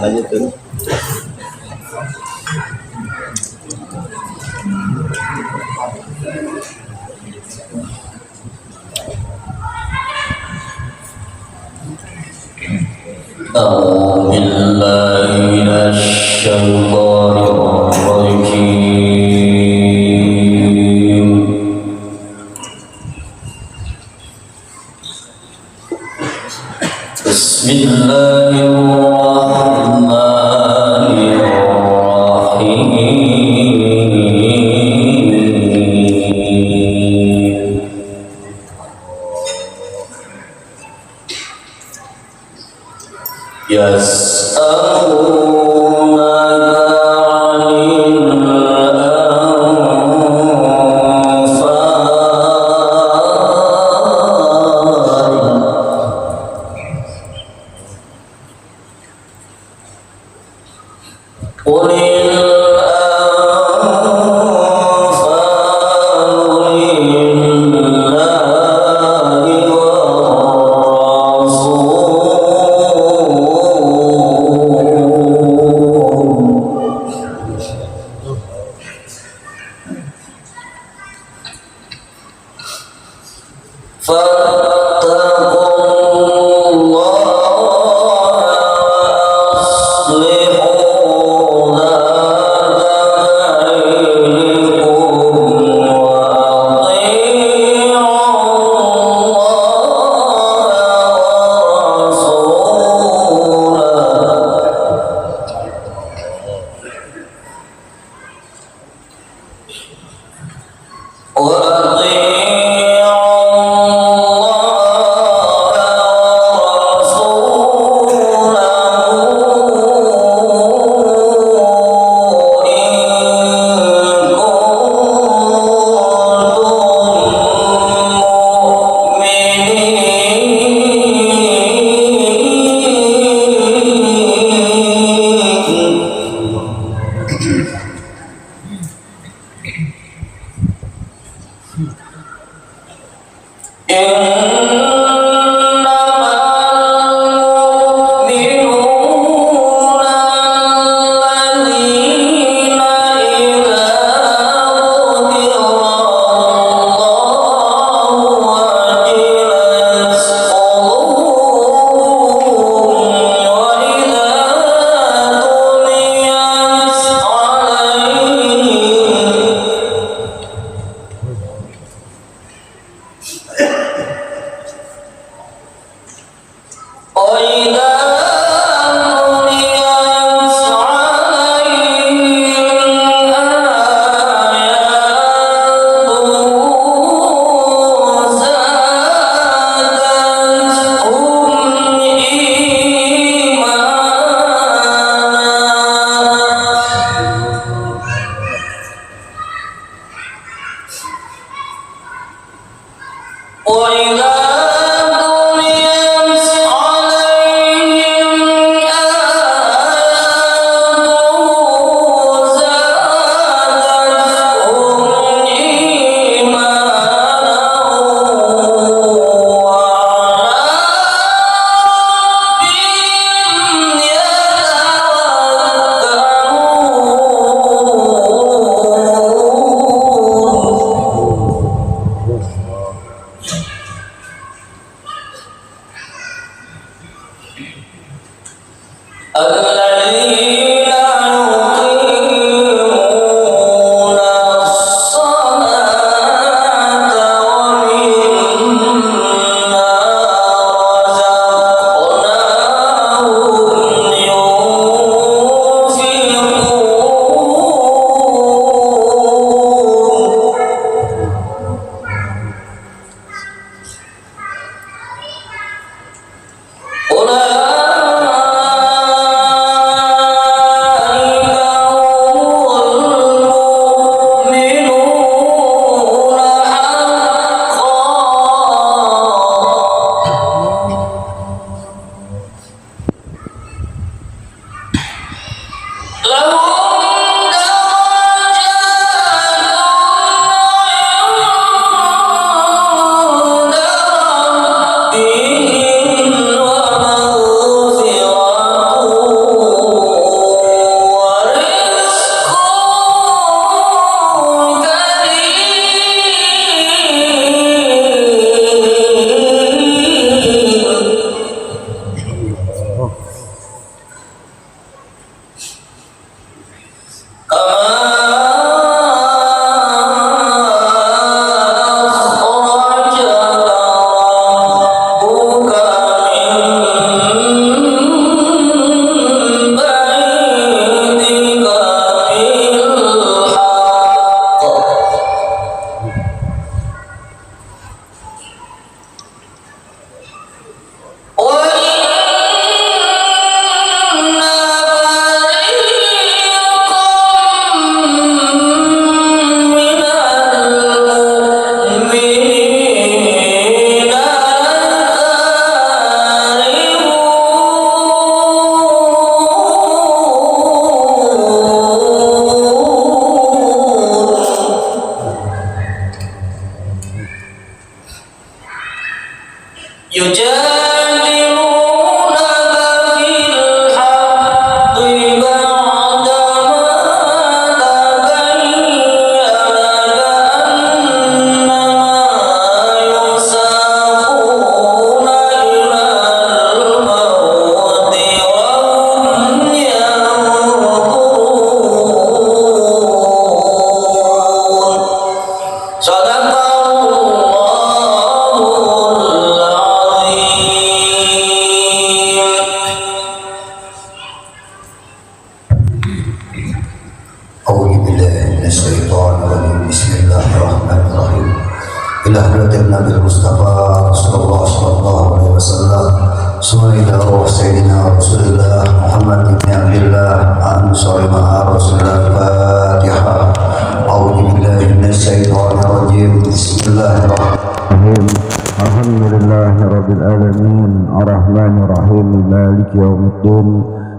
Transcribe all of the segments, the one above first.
aja tuh. أعوذ بالله من الشيطان الرجيم بسم الله الرحمن الرحيم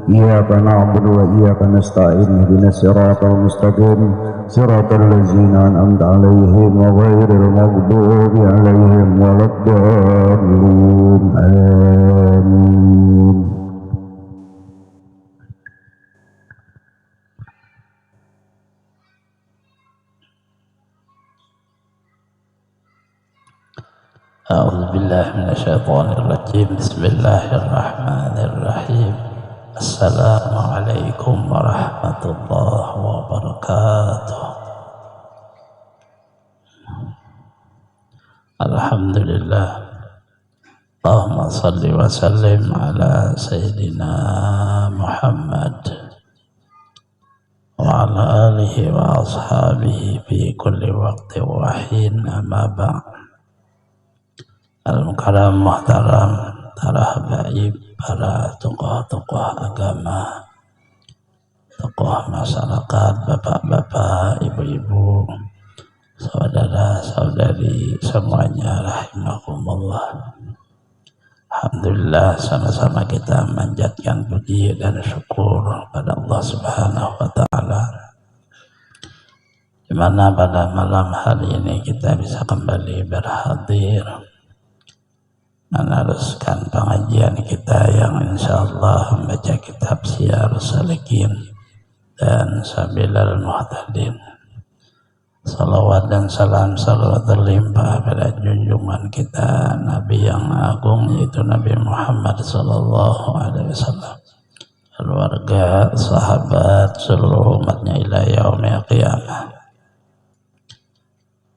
إياك نعبد وإياك نستعين اهدنا الصراط المستقيم صراط الذين أنعمت عليهم غير المغضوب عليهم ولا الضالين آمين. أعوذ بالله من الشيطان الرجيم. بسم الله الرحمن الرحيم. السلام عليكم ورحمة الله وبركاته. الحمد لله. اللهم صل وسلم على سيدنا محمد وعلى آله وأصحابه في كل وقت وحين. أما بعد. Al-Mukarram Muhtaram, para habaib, para tokoh-tokoh agama, tokoh masyarakat, bapak-bapak, ibu-ibu, saudara-saudari semuanya, rahimakumullah. Alhamdulillah, sama-sama kita manjatkan puji dan syukur pada Allah Subhanahu wa Ta'ala, di mana pada malam hari ini kita bisa kembali berhadir meneruskan pengajian kita yang insyaallah membaca kitab Syiarus Salikin dan Sabilal Muhtadin. Salawat dan salam salawat terlimpah pada junjungan kita Nabi yang agung, yaitu Nabi Muhammad sallallahu alaihi wasallam, keluarga, sahabat, seluruh umatnya ila yaumil qiyamah.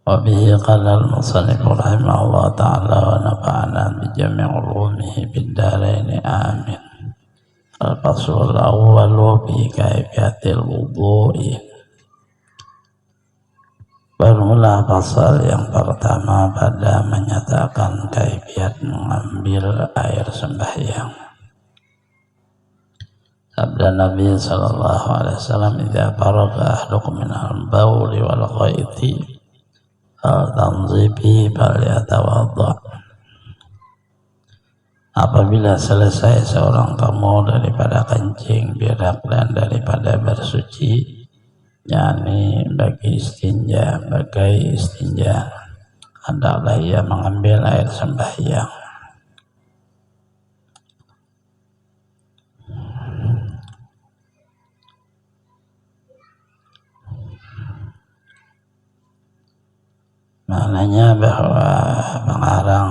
Wabihi qala al-musannif rahimahullah ta'ala wa nafa'ana bijami' ulumihi biddaraini amin. Al-faslul awwalu fi kaifiyatil wudu'i. Bermula pasal yang pertama pada menyatakan kaifiat mengambil air sembahyang. Sabda Nabi sallallahu alaihi wasallam, "Idza faraga ahadukum min al-bauli wal ghaiti tanzibi falyatawadda." Apabila selesai seorang kamu daripada kencing, berak dan daripada bersuci, yakni bagi istinja, hendaklah ia mengambil air sembahyang. Maknanya bahwa mengarang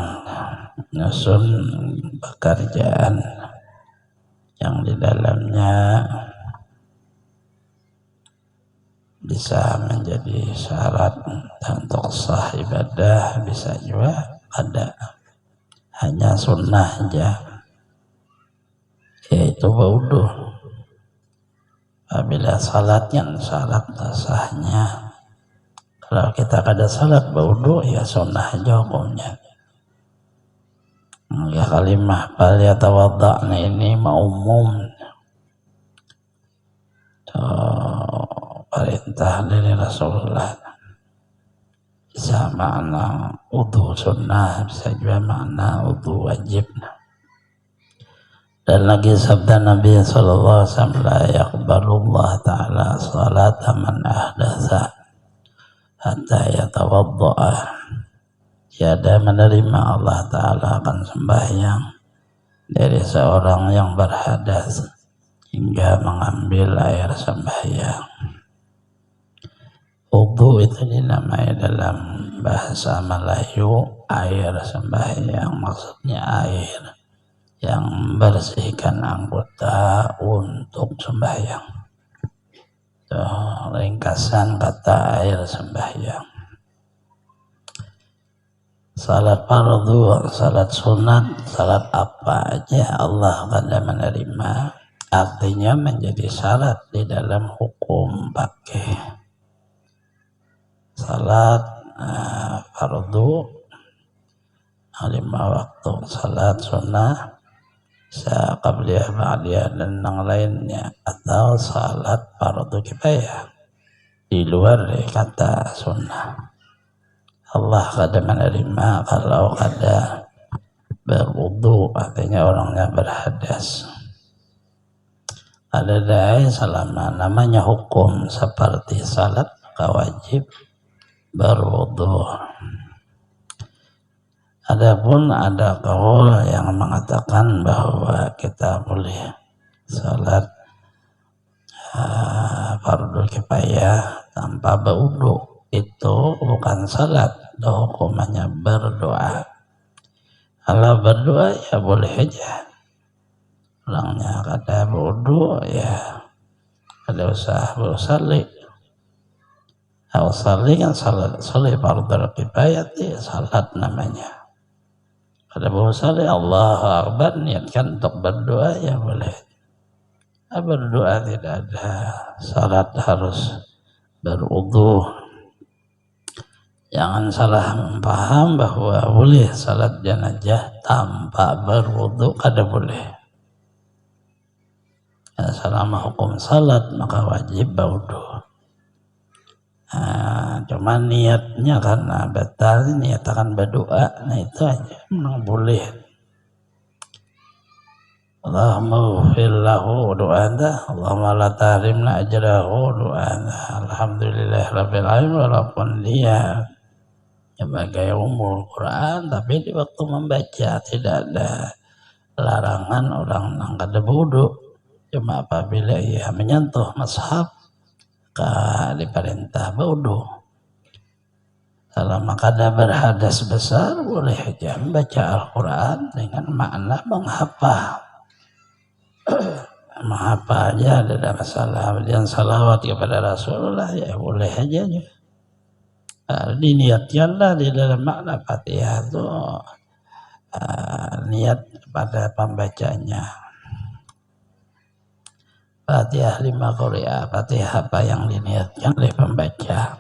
nyusun pekerjaan yang di dalamnya bisa menjadi syarat untuk sah ibadah, bisa juga ada hanya sunnah aja, yaitu wudu. Apabila salatnya syarat sahnya, kalau kita kada salat wudu ya sunnah aja hukumnya. Ya kalimah falyatawadda'na ini umum, perintah dari Rasulullah. Bisa makna wudu sunnah, bisa juga makna wudu wajib. Dan lagi sabda Nabi sallallahu alaihi wasallam, "La yaqbalullah ta'ala salata man ahdatsa hatta yatawadda'a." Tiada menerima Allah Ta'ala akan sembahyang dari seorang yang berhadas hingga mengambil air sembahyang. Wudu itu dinamai dalam bahasa Melayu air sembahyang, maksudnya air yang membersihkan anggota untuk sembahyang. Itu ringkasan kata air sembahyang. Salat fardu, salat sunat, salat apa aja Allah akan menerima. Artinya menjadi syarat di dalam hukum pakai. Salat fardu 5 waktu, salat sunnah qabliyah, ba'diyah dan yang lainnya, atau salat fardu kifayah di luar dari kata sunnah. Allah kada menerima kalau kada berwudu, artinya orangnya berhadas. Ada dai selama namanya hukum seperti salat, maka wajib berwudu. Adapun ada kaul yang mengatakan bahwa kita boleh salat fardu kifayah tanpa berwudu. Itu bukan salat, hukumannya berdoa. Kalau berdoa ya boleh aja. Orangnya kada berwudu ya kada usah bersalli. Kalau salli kan salat, salli fardu kifayah ya salat namanya. Kada bersalli Allahu Akbar niatkan untuk berdoa ya boleh. Berdoa tidak ada salat harus berwudu. Jangan salah paham bahwa boleh salat jenazah tanpa berwudu, kada boleh. Selama hukum salat maka wajib berwudu. Cuma niatnya karena batal, niat akan berdoa, nah itu aja memang boleh. Allahumma ghfir lahu do'anda, Allahumma la tahrimna ajrahu do'anda. Alhamdulillahirabbil alamin, walaupun dia sebagai umul Quran, tapi di waktu membaca tidak ada larangan orang yang kada wudu. Cuma apabila ia menyentuh mushaf, maka diperintah wudu. Selama kada berhadas besar, boleh aja membaca Al-Quran dengan makna menghafal. Menghafal aja, ada masalah. Dan salawat kepada Rasulullah ya boleh aja. Diniatkanlah di dalam makna Fatihah itu niat pada pembacanya. Fatihah 5 qari'ah, Fatihah apa yang diniatkan oleh pembaca.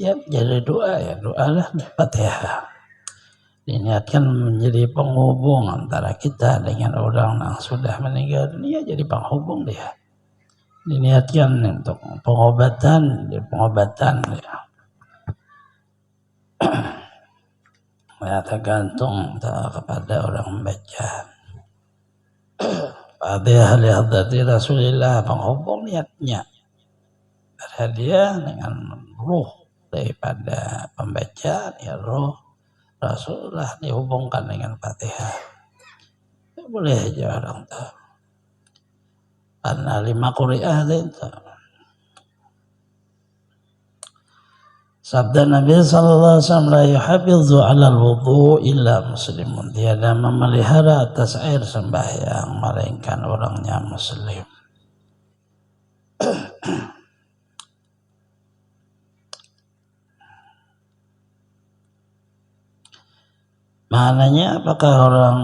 Ya jadi doa ya, doalah Fatihah. diniatkan menjadi penghubung antara kita dengan orang yang sudah meninggal dunia, jadi penghubung dia. Diniatkan untuk pengobatan ya. Ya, tergantung kepada orang membaca. Fatihah li hadrati Rasulillah, penghubung niatnya. Berhadiah dengan ruh daripada pembaca, ya ruh Rasulullah dihubungkan dengan Fatihah. Boleh aja orang tahu. Karena 5 Qur'an itu. Sabda Nabi sallallahu alaihi wasallam, la yuhafidzu 'alal wudu illa muslimun. Tiada memelihara atas air sembahyang melainkan orangnya muslim. Maknanya apakah orang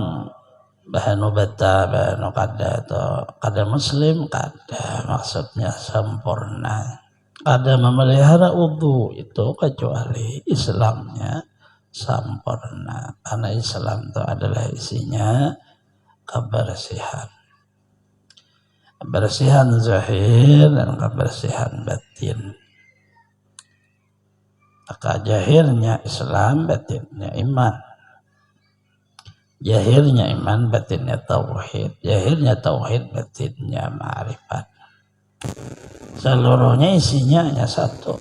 bahanu bata, bahanu kada atau kada muslim, kada maksudnya sempurna. Ada memelihara wudu itu kecuali Islamnya sempurna, karena Islam itu adalah isinya kebersihan, kebersihan zahir dan kebersihan batin. Maka zahirnya Islam, batinnya iman. Zahirnya iman, batinnya tauhid. Zahirnya tauhid, batinnya ma'rifat. Seluruhnya isinya hanya satu,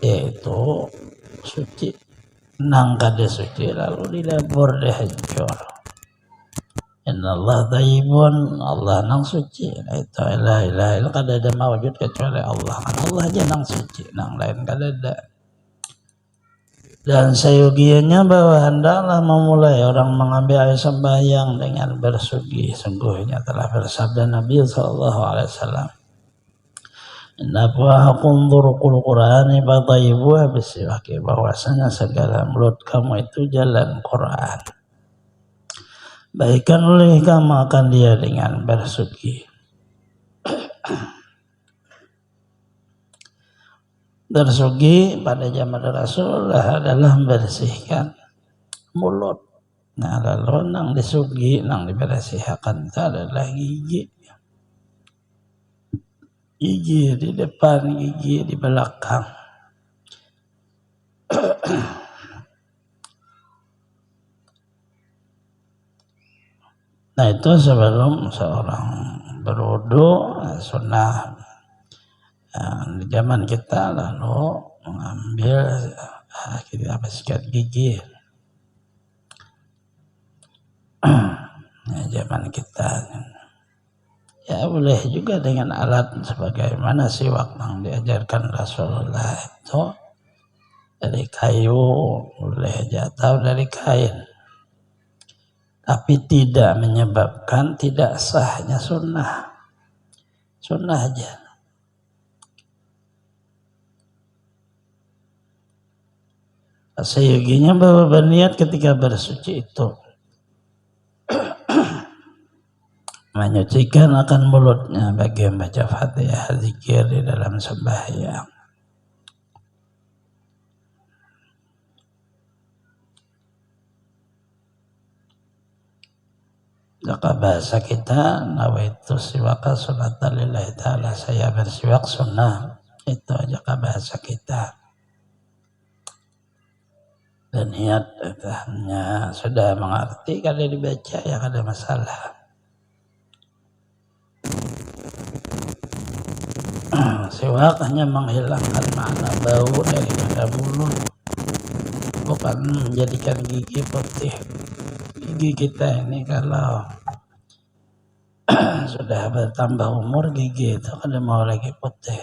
yaitu suci. Nang kada suci lalu dilabur dihancur. Innallah thayyibun, Allah nang suci. Itu la ilaha illallah, kada ada mawujud kecuali Allah. Allah aja nang suci, nang lain kada ada. Dan sayugiannya bahwa hendaklah memulai orang mengambil air sembahyang dengan bersugi. Sungguhnya telah bersabda Nabi SAW, inna fuahakum durukul qur'ani fatayyibuha bisiwaki, bahwasanya segala mulut kamu itu jalan Quran, baikkan oleh kamu akan dia dengan bersugi. Bersugi pada zaman Rasulullah adalah membersihkan mulut. Nah, lalu nang disugi, nang dibersihkan itu adalah gigi. Gigi di depan, gigi di belakang. Nah, itu sebelum seorang berwudu, sunnah di zaman kita lalu mengambil kita sikat gigi. Nah, zaman kita ya boleh juga dengan alat sebagaimana siwak yang diajarkan Rasulullah itu dari kayu, boleh aja atau dari kain, tapi tidak menyebabkan tidak sahnya sunnah aja. Seyoginya bahwa berniat ketika bersuci itu menyucikan akan mulutnya bagi membaca Fatihah, zikir di dalam sembahyang. Maka bahasa kita nawaitu siwaka sunatan lillahi ta'ala, saya bersiwak sunnah, itu aja bahasa kita. Dan niat hanya sudah mengerti, kalau dibaca ya ada masalah. Siwak hanya menghilangkan makna bau daripada mulut, bukan menjadikan gigi putih. Gigi kita ini kalau sudah bertambah umur, gigi itu kada mau lagi putih.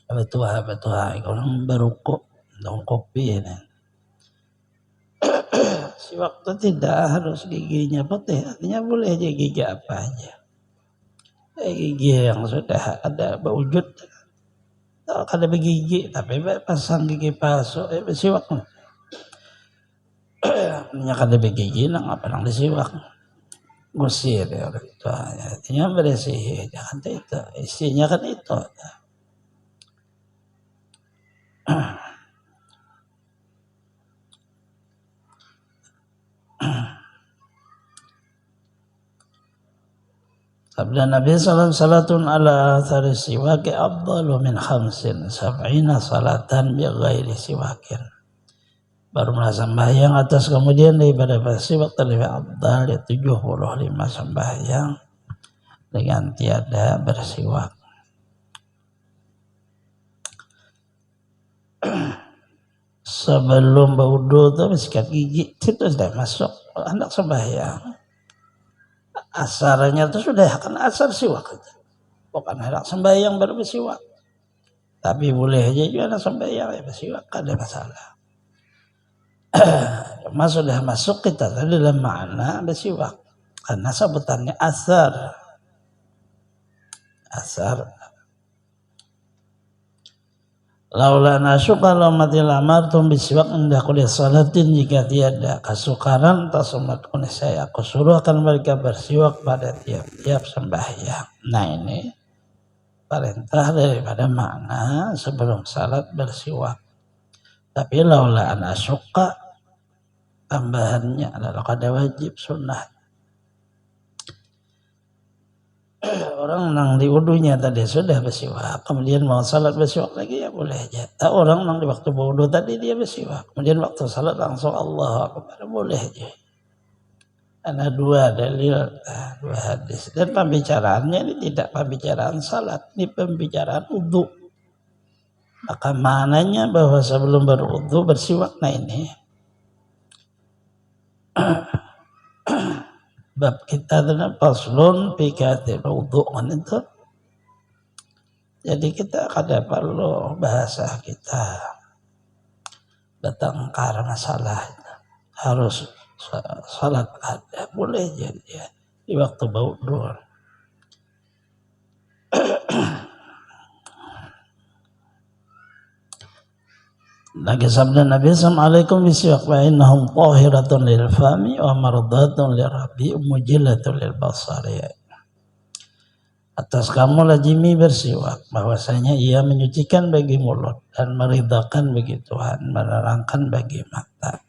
Betua kalau berukuk dong kopi ini. Siwak itu tidak harus giginya putih, artinya boleh aja gigi apa aja. Gigi yang sudah ada berwujud, kada bergigi tapi pasang gigi palsu, siwak. Artinya kada bergigi, nang apa nang disiwak. Gusir ya itu, artinya bersih, jangan itu. Isinya kan itu. Sabda Nabi sallallahu alaihi wasallam ala athari siwaki afdalu min khamsin sab'ina salatan bi ghairi siwakin. Baru sembahyang atas kemudian daripada bersiwak terlebih afdal 75 sembahyang dengan tiada bersiwak. Sebelum berwudu itu sikat gigi itu sudah masuk hendak sembahyang. Asarnya itu sudah akan asar siwak itu. Bukan hendak sembahyang baru bersiwak. Tapi boleh aja juga hendak sembahyang ya bersiwak, ada masalah. Cuma sudah masuk kita dalam makna bersiwak. Karena sebutannya asar. Laula nasyuk kalau mati lamar tum bisiwak indah kuliah salatin jika tiada kesukaran tak sumat kunis saya aku suruh akan mereka bersiwak pada tiap-tiap sembahyang. Nah ini perintah daripada makna sebelum salat bersiwak. Tapi laula nasyuka tambahannya adalah kada wajib sunnah. Orang nang di wudunya tadi sudah bersiwak, kemudian mau salat bersiwak lagi ya boleh aja. Orang nang di waktu wudu tadi dia bersiwak, kemudian waktu salat langsung Allahu Akbar boleh aja. Ada dua dalil, dua hadis. Dan pembicaraannya ini tidak pembicaraan salat, ini pembicaraan wudu. Maka maknanya bahwa sebelum berwudu bersiwak. Nah ini bab kita adalah faslun fi katil wudu kan itu. Jadi kita kada perlu bahasa kita bertengkar masalah harus salat ada boleh jadi ya, di waktu wudu. Lagi sabda Nabi Assalamualaikum bisiwak wa innahum tahiratun lil fami wa mardatun lirabi mujillatun lil basari. Atas kamu lazimi bersiwak bahwasanya ia menyucikan bagi mulut dan meridhakan bagi Tuhan, menerangkan bagi mata.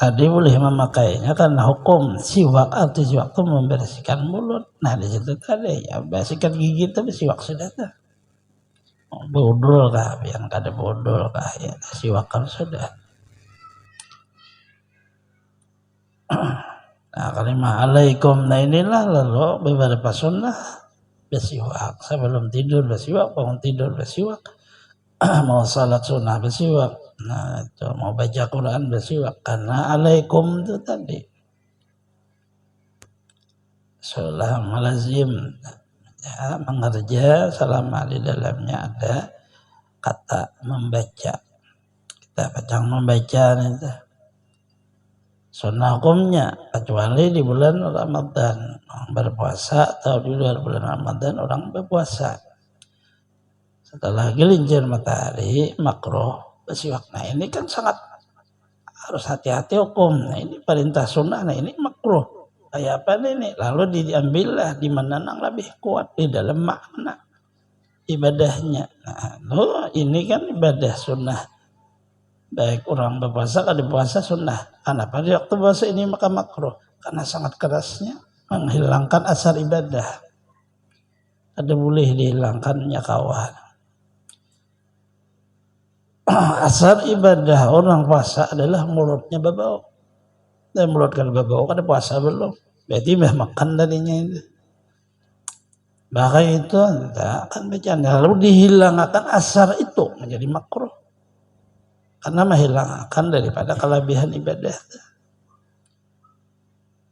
Tadi boleh memakainya karena hukum siwak atau siwak itu membersihkan mulut. Nah di situ tadi ya bersihkan gigi itu siwak sudah tuh. Bodol kah, yang kada bodol kah ya siwak kan sudah. Nah kalimah alaikum, nah inilah lalu beberapa sunnah bersiwak. Sebelum tidur bersiwak, bangun tidur bersiwak. Mau salat sunnah bersiwak. Nah itu mau baca Quran bersiwak karena alaikum itu tadi salam lazim ya, mengerja selama di dalamnya ada kata membaca. Kita bacang membaca itu sunnah hukumnya kecuali di bulan Ramadan berpuasa atau di luar bulan Ramadan orang berpuasa. Setelah gelincir matahari makruh bersiwak. Nah ini kan sangat harus hati-hati hukum. Nah ini perintah sunnah. Nah ini makruh. Kayak apa ini? Lalu diambillah di mana yang lebih kuat di dalam makna ibadahnya. Nah ini kan ibadah sunnah. Baik orang berpuasa kalau puasa sunnah. Kenapa di waktu puasa ini maka makruh? Karena sangat kerasnya menghilangkan asar ibadah. Ada boleh dihilangkannya kawan. Asar ibadah orang puasa adalah mulutnya babau. Dan mulut kalau babau kan puasa belum. Berarti memang makan darinya itu. Maka itu tidak akan bercanda. Lalu dihilangkan asar itu menjadi makruh. Karena menghilangkan daripada kelebihan ibadah.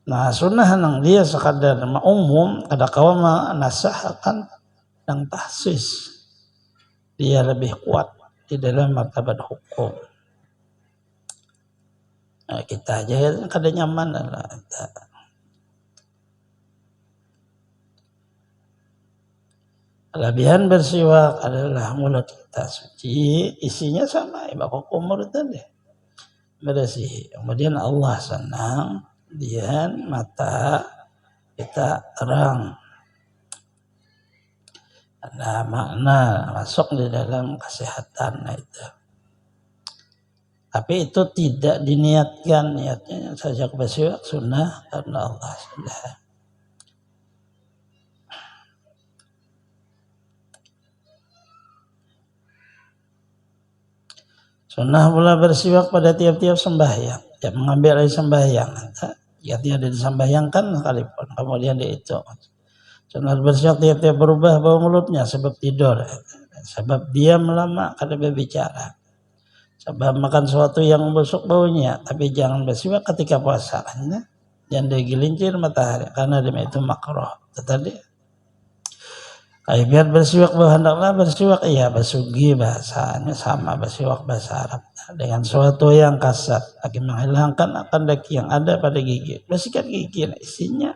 Nah sunnah yang dia sekadar umum ada kawan menasahkan yang tahsis. Dia lebih kuat di dalam martabat hukum. Nah, kita aja kada nyaman lah. Kelebihan bersiwak adalah mulut kita suci, isinya sama ibadah kumur tadi. Bersih. Kemudian Allah senang, kemudian mata kita terang. ada makna masuk di dalam kesehatan itu. Tapi itu tidak diniatkan, niatnya saja bersiwak sunnah karena Allah sudah. Sunnah pula bersiwak pada tiap-tiap sembahyang, ya mengambil air sembahyang. Jika tidak disembahyangkan sekalipun, kemudian dia itu. Sunnah bersiwak tiap-tiap berubah bau mulutnya sebab tidur, sebab diam lama kada berbicara, sebab makan sesuatu yang busuk baunya, tapi jangan bersiwak ketika puasa, jangan digelincir matahari karena dia itu makruh. Tadi biar bersiwak hendaklah bersiwak, iya basugi bahasanya sama bersiwak bahasa Arab dengan sesuatu yang kasar akan menghilangkan akan daki yang ada pada gigi. Bersihkan gigi isinya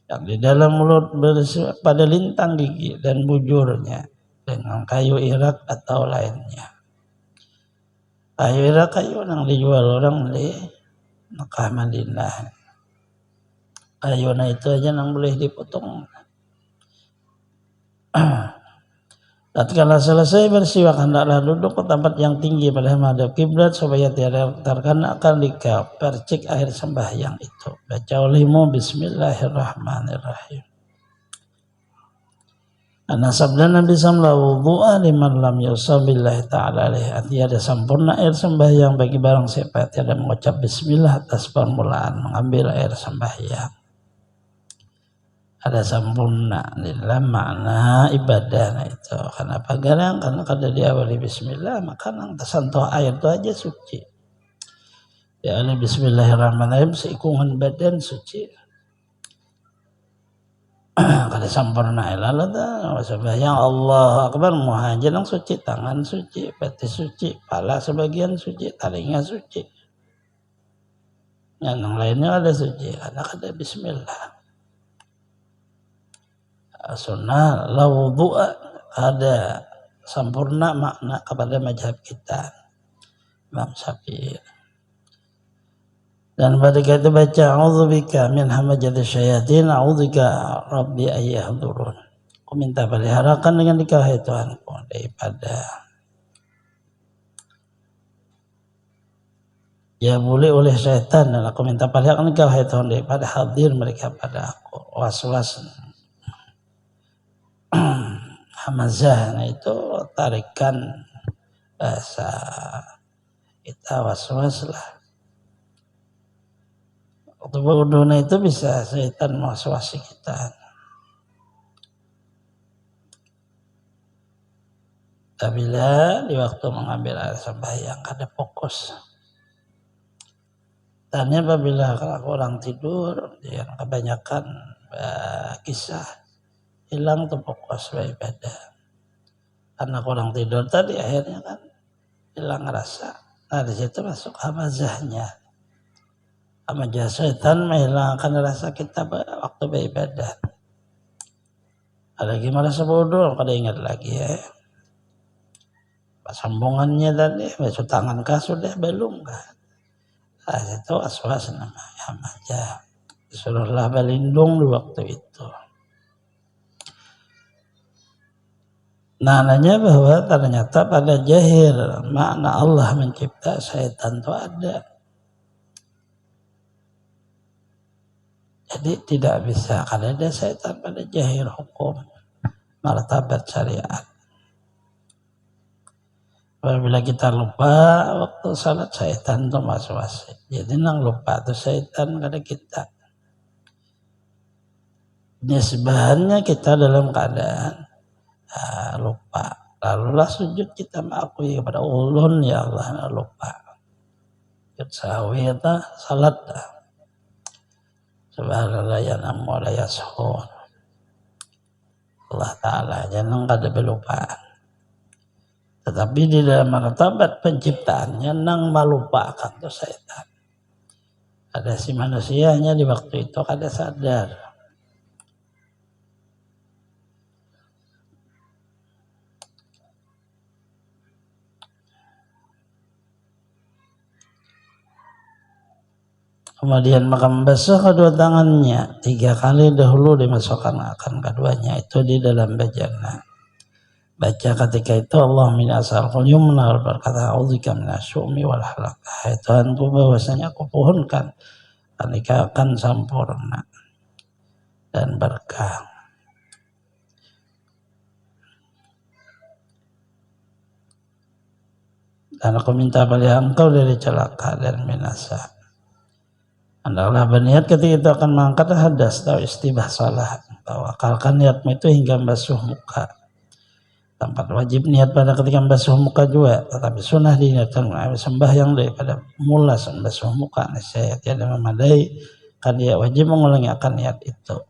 yang di dalam mulut, bersiwak pada lintang gigi dan bujurnya dengan kayu irak atau lainnya. Kayu irak kayu yang dijual orang di Mekah Madinah. Kayu itu aja yang boleh dipotong. Tatkala selesai bersiwak hendaklah duduk ke tempat yang tinggi pada menghadap kiblat supaya tidak terkena akan percik air sembahyang itu. Baca olehmu Bismillahirrahmanirrahim. Karena sabda Nabi sallallahu wudu'a liman lam yusabillahi ta'ala alaih. Artinya ada sempurna air sembahyang bagi barang siapa tidak mengucap bismillah atas permulaan mengambil air sembahyang. Ada sempurna di dalam makna ibadah itu. Kenapa? Karena kalau diawali bismillah maka yang tersentuh air itu aja suci. Ya ali bismillahirrahmanirrahim seikungan badan suci. Kada sempurna lalu sembahyang Allah akbar muhajir yang suci, tangan suci, betis suci, kepala sebagian suci, telinga suci. Yang lainnya ada suci karena kada bismillah. Sunnah la wudu'a ada sempurna makna kepada mazhab kita Imam Syafi'i. Dan pada kita baca a'udzubika min hamajati syayatin a'udzubika rabbi ayyahdurun. Aku minta peliharakan dengan dikau hai Tuhanku daripada ya boleh oleh syaitan, dan aku minta peliharakan dikau hai Tuhan daripada hadir mereka pada aku was-was. Hamazah itu tarikan bahasa kita was-was lah. Waktu berwudu itu bisa syaitan was-wasi kita. Apabila di waktu mengambil air sembahyang ada fokus. Dan apabila orang tidur yang kebanyakan kisah hilang tuh fokus beribadah. Karena kurang tidur tadi akhirnya kan hilang rasa. Nah di situ masuk hamazahnya. Hamazah syaitan menghilangkan rasa kita waktu beribadah. Ada gimana sebodoh kada ingat lagi ya. Sambungannya tadi besok tangan kah sudah belum kan? Nah itu was-was namanya hamazah. Disuruhlah berlindung di waktu itu. Nah, nanya bahwa ternyata pada jahir makna Allah mencipta syaitan itu ada. Jadi tidak bisa kalau ada syaitan pada jahir hukum martabat syariat. Apabila kita lupa waktu salat syaitan itu was-was. Jadi nang lupa itu syaitan pada kita. Nisbahannya kita dalam keadaan lupa. Lalulah sujud kita mengakui kepada ulun ya Allah lupa. Sujud sahwi itu salat dah. Subhanallah ya namu la yashun. Allah Ta'ala jangan kada belupaan. Tetapi di dalam martabat penciptaannya nang melupakan itu syaitan. Ada si manusianya di waktu itu kada sadar. Kemudian maka membasuh kedua tangannya 3 kali dahulu dimasukkan akan keduanya itu di dalam bejana. Baca ketika itu Allahumma as'alul yumna berkata a'udzubika minasyu'mi wal halak. Tuhanku bahwasanya aku pohonkan nikah akan sempurna dan berkah. Dan aku minta pada engkau dari celaka dan binasa. Hendaklah berniat ketika itu akan mengangkat hadas atau istibah salah. Tawakalkan niatmu itu hingga membasuh muka. Tempat wajib niat pada ketika membasuh muka juga, tetapi sunnah diniatkan sembahyang daripada mulas membasuh muka. Saya tidak memadai, kan dia wajib mengulangi akan niat itu.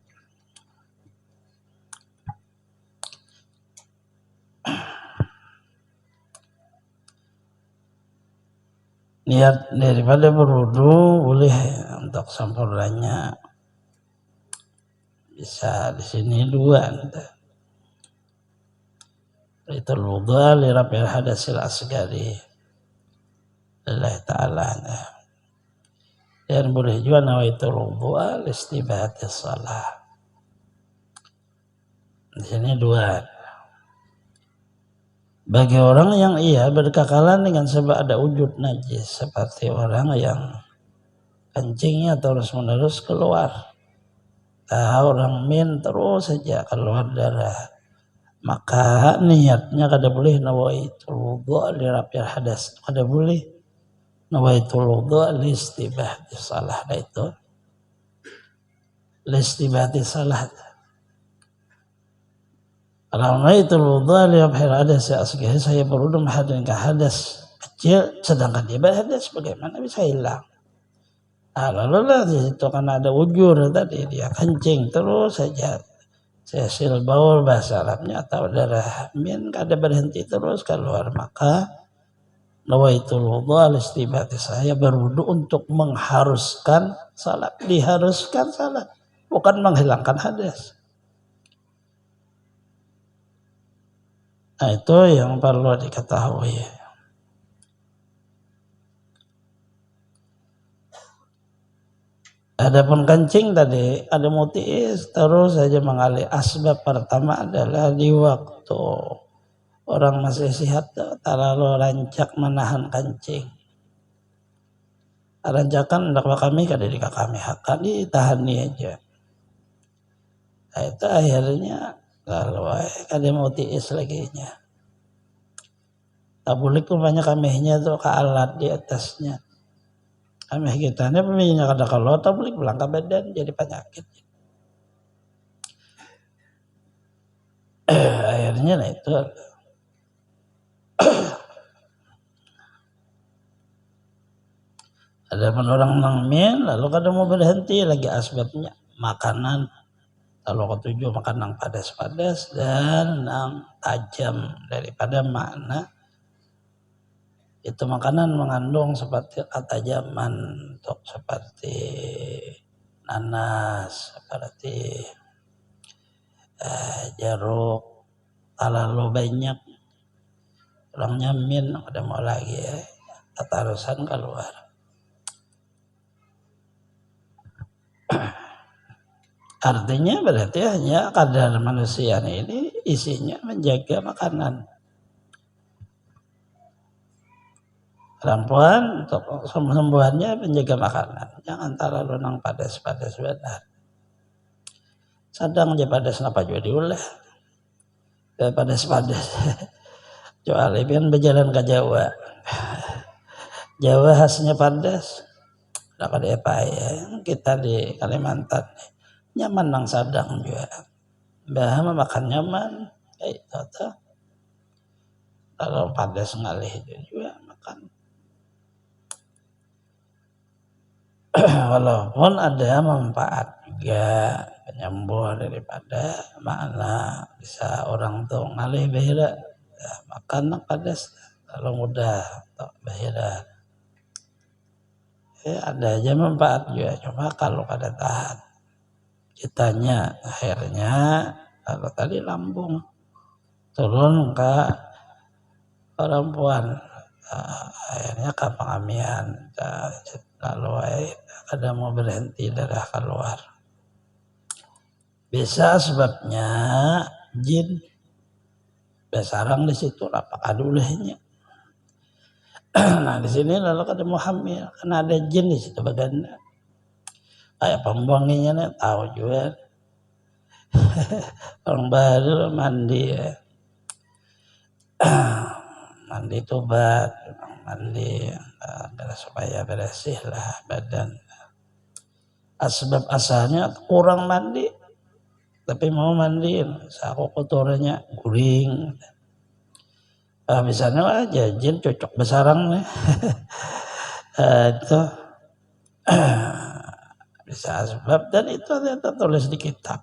Niat daripada berwudu boleh untuk sempurnanya bisa di sini 2. Itu wudu li raf'il hadasil asghari lillahi ta'ala. Dan boleh juga nawaitul wudu li istibahati shalah. Di sini 2. Bagi orang yang berkekalan dengan sebab ada wujud najis, seperti orang yang kencingnya terus-menerus keluar, orang min terus saja keluar darah, maka niatnya kada boleh nawaitul wudu li raf'il hadas, kada boleh nawaitul wudu li istibahati shalah. Itu li istibahati shalah. Kalau itu wudu li raf'il hadas asghar, saya berwudu menghadapkan hadas kecil sedangkan dia berhadas, bagaimana bisa hilang? Lalu itu karena ada ujur tadi, dia kencing terus saja, sesil baul bahasa Arabnya, atau darah min kada berhenti terus keluar, maka nawaitul wudu li istibahati, saya berwudu untuk mengharuskan salat, diharuskan salat, bukan menghilangkan hadas. Nah, itu yang perlu diketahui. Adapun kencing tadi ada mutiis terus saja mengalir. Asbab pertama adalah di waktu orang masih sehat terlalu rancak menahan kencing. Rancakan hendak kami kada di kami akan ditahani aja. Nah, itu akhirnya kalau kada mutiis lagi nya. Tabulik banyak kamehnya tuh ke alat di atasnya. Kameh kita ini peminya kada kalau tabulik belangka badan jadi penyakit. Akhirnya nah itu ada orang nangmin lalu kada mau berhenti lagi, asbabnya makanan. Kalau ketujuh makan nang padas-padas dan nang tajam, daripada makna itu makanan mengandung seperti ketajaman, untuk seperti nanas, seperti jeruk, terlalu banyak orang nyamin ada mau lagi ketarusan keluar. Artinya berarti hanya kadar manusia ini isinya menjaga makanan. Perempuan untuk sembuhannya menjaga makanan, jangan terlalu nang padas-padas benar. Sadang aja padas napa juga diulah. Padas-padas. Kecuali pian berjalan ke Jawa. Jawa khasnya padas. Ada apa ya? Kita di Kalimantan nyaman nang sadang juga. Bah makan nyaman. Itu. Kalau padas ngalih juga makan. Walaupun ada manfaat juga penyembuh daripada makna bisa orang tuh ngalih bahira makan padas kalau mudah untuk bahira ada aja manfaat juga, cuma kalau kada tahan kitanya akhirnya kalau tadi lambung turun ke perempuan, akhirnya ke pengamian, lalu ada mau berhenti darah keluar. Bisa sebabnya jin besarang di situ lapak adulehnya. Nah di sini lalu kada mau hamil karena ada jin di situ bagian kayak pembuanginya nih tahu juga. Orang baru mandi ya. Mandi tobat, mandi supaya bersih lah badan. Sebab asalnya kurang mandi, tapi mau mandiin, saku kotorannya guring. Misalnya aja jin cocok besarang nih, itu bisa sebab dan itu ada tertulis di kitab.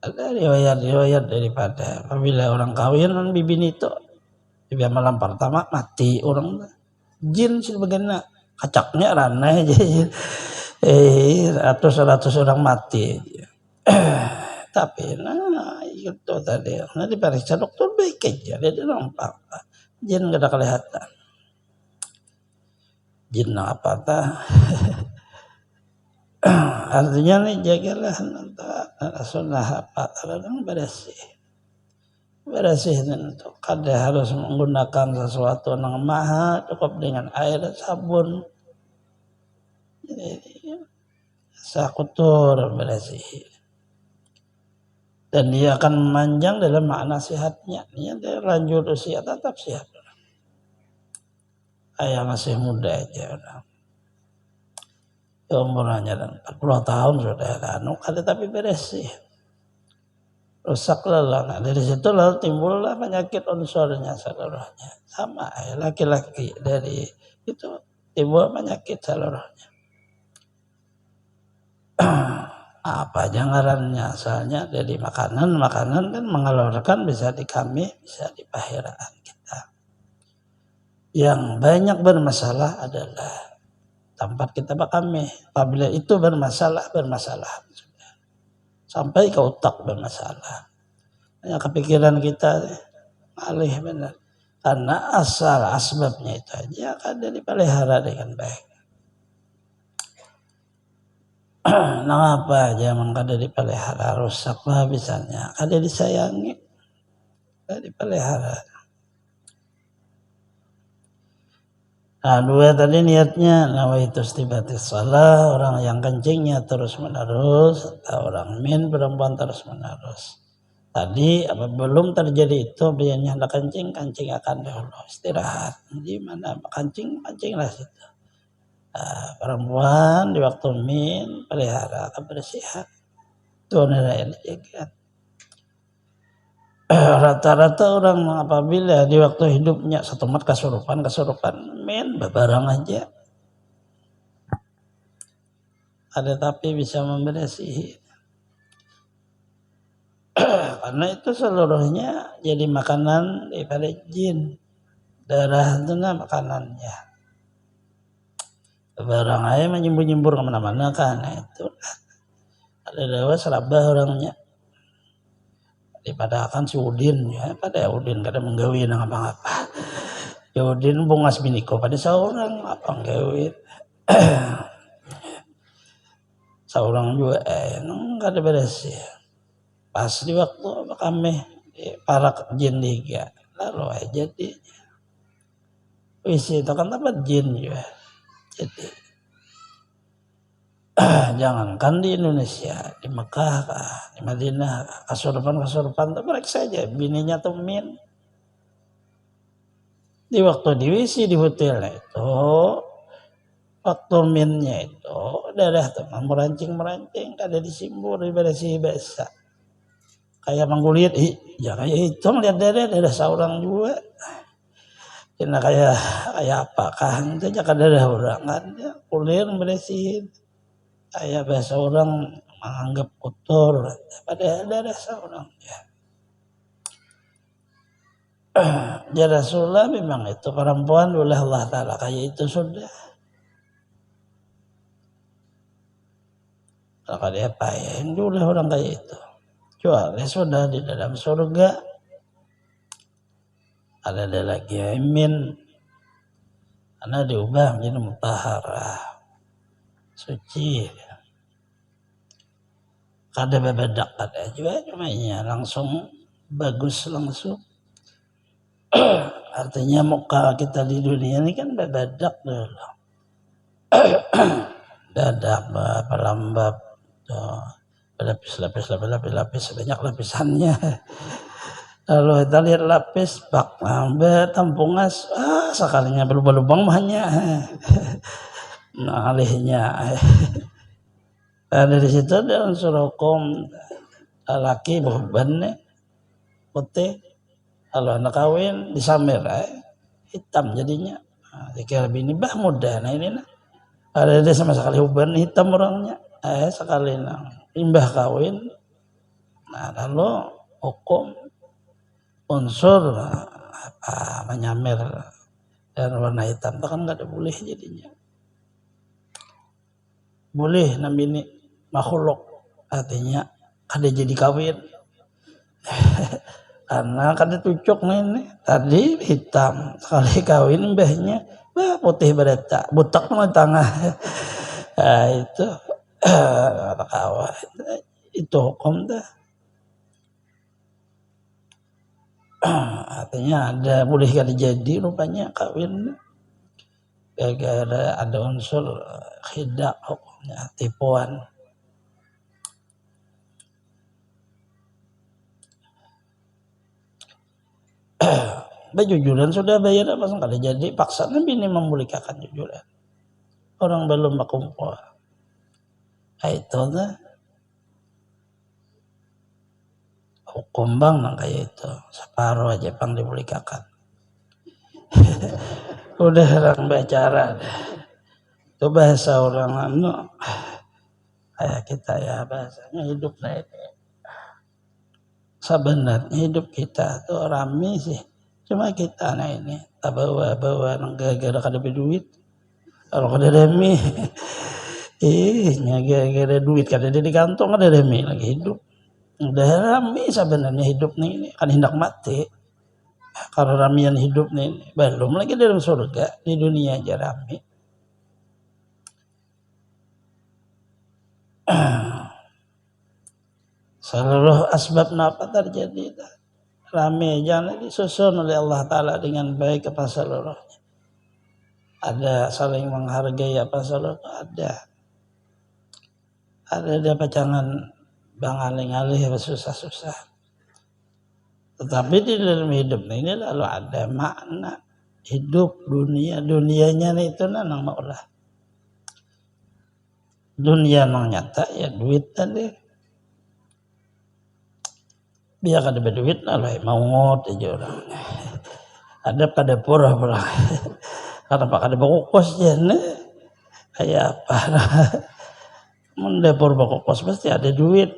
Ada riwayat daripada apabila orang kawin kan bibin itu biar malam pertama mati orang jin sebagainya kacaknya ranai aja ratus orang mati tapi nah itu tadi nah diperiksa dokter baik aja dia nampak jin gak ada kelihatan jin apa tah artinya nih jagalah sunnah apa kadang bersih itu kada harus menggunakan sesuatu yang mahal cukup dengan air dan sabun jadi sakutur bersih dan dia akan memanjang dalam makna sehatnya dia lanjut usia tetap sehat ayah masih muda aja umurnya dan 40 tahun sudah kada tapi bersih rusak lelah. Nah, dari situ lalu timbullah penyakit unsurnya seluruhnya sama laki-laki dari itu timbul penyakit seluruhnya apa aja ngarannya asalnya dari makanan kan mengeluarkan bisa di kami bisa di pahiraan kita yang banyak bermasalah adalah tempat kita kami apabila itu bermasalah sampai ke otak bermasalah. Ya, kepikiran kita alih benar. Karena asbabnya itu aja akan dipelihara dengan baik. Nah apa aja memang kada dipelihara rusak lah bisanya. Kada disayangi. Kada dipelihara. Nah, dua tadi niatnya nawaitu istibatis shalah orang yang kencingnya terus menerus atau orang min perempuan terus menerus. Tadi apa belum terjadi itu biarnya hendak kencing akan dahulu istirahat. Di mana kencinglah situ. Perempuan di waktu min pelihara kebersihan. Itu yang dijaga. Rata-rata orang apabila di waktu hidupnya satu mat kesurupan men bebarang aja ada tapi bisa membersihi karena itu seluruhnya jadi makanan daripada jin darah itu makanannya bebarang aja menyembur kemana-mana kan itu ada dewa serabah orangnya daripada akan si Udin ya pada Udin kada menggawi nang apa-apa ya Udin bungas biniko pada seorang apa nggawi seorang juga nang kada beres ya pas di waktu kami para jin liga lalu aja di wis itu kan tempat jin juga jadi jangankan di Indonesia, di Mekah, di Madinah, kasurupan tuh mereka saja bininya tuh min. Di waktu di WC di hotel itu, waktu minnya itu darah tuh merancing, kada disimbur, dibersih biasa. Kayak menggulit, ya kayak itu melihat darah seorang juga. Kena kayak apakah itu jangan darah orang kan, kulir bersihin. Kayak bahasa orang menganggap kotor pada darah seorang ya. Ya Rasulullah memang itu perempuan oleh Allah Ta'ala kayak itu sudah. Kalau dia payah oleh orang kayak itu. kecuali sudah di dalam surga. Ada lagi yamin, karena diubah menjadi mutahharah, suci. Kada bebedak ada juga namanya langsung bagus langsung. Artinya muka kita di dunia ini kan bebedak dulu. Dadak pelambab, lapis banyak lapisannya. Lalu kita lihat lapis bak tampungas, sekalinya berlubang-lubang mahnya. Nah, alihnya. Dari situ ada unsur hukum laki beban putih, kalau anak kawin disamir hitam jadinya. Jika lebih ini bah mudah. Nah ini ada sama sekali uban hitam orangnya, sekali imbah kawin. Nah lalu hukum unsur menyamir dan warna hitam itu kan nggak ada boleh jadinya. Boleh namanya makhluk, artinya kada jadi kawin. Karena kada tucuk ini tadi hitam, sekali kawin mbahnya putih bereta, butak di tengah. Nah, itu kawan itu hukum dah. Artinya ada boleh kada jadi rupanya kawin. Gara-gara ada unsur khidah hukumnya, tipuan. Jujuran sudah bayar apa sekali jadi paksa bini membolehkan jujuran. Orang belum berkumpul. Itu dah hukum bang kayak itu separuh aja bang dibolehkan. Udah orang bicara itu bahasa orang kayak kita ya bahasanya hidup ini. Sebenarnya hidup kita tuh rame sih. Cuma kita ini tak bawa gara-gara kada duit. Kalau kada rame, gara-gara duit kada ada di kantong kada rame lagi hidup. Udah rame sebenarnya hidup ini kan hendak mati. Kalau ramian hidup ini belum lagi dalam surga, di dunia aja rame. Seluruh asbab napa terjadi rame jangan disusun oleh Allah Ta'ala dengan baik apa seluruhnya. Ada saling menghargai apa seluruh ada pacangan bang aling-alih apa susah-susah. Tetapi di dalam hidup ini lalu ada makna hidup dunianya itu nang maulah. Dunia nang nyata ya duit tadi. Biar kada berduit lalu mau ngot aja orang. Ada pada pura. Karena pak kada bakokos jane. Kayak apa? Mun dapur bakokos pasti ada duit.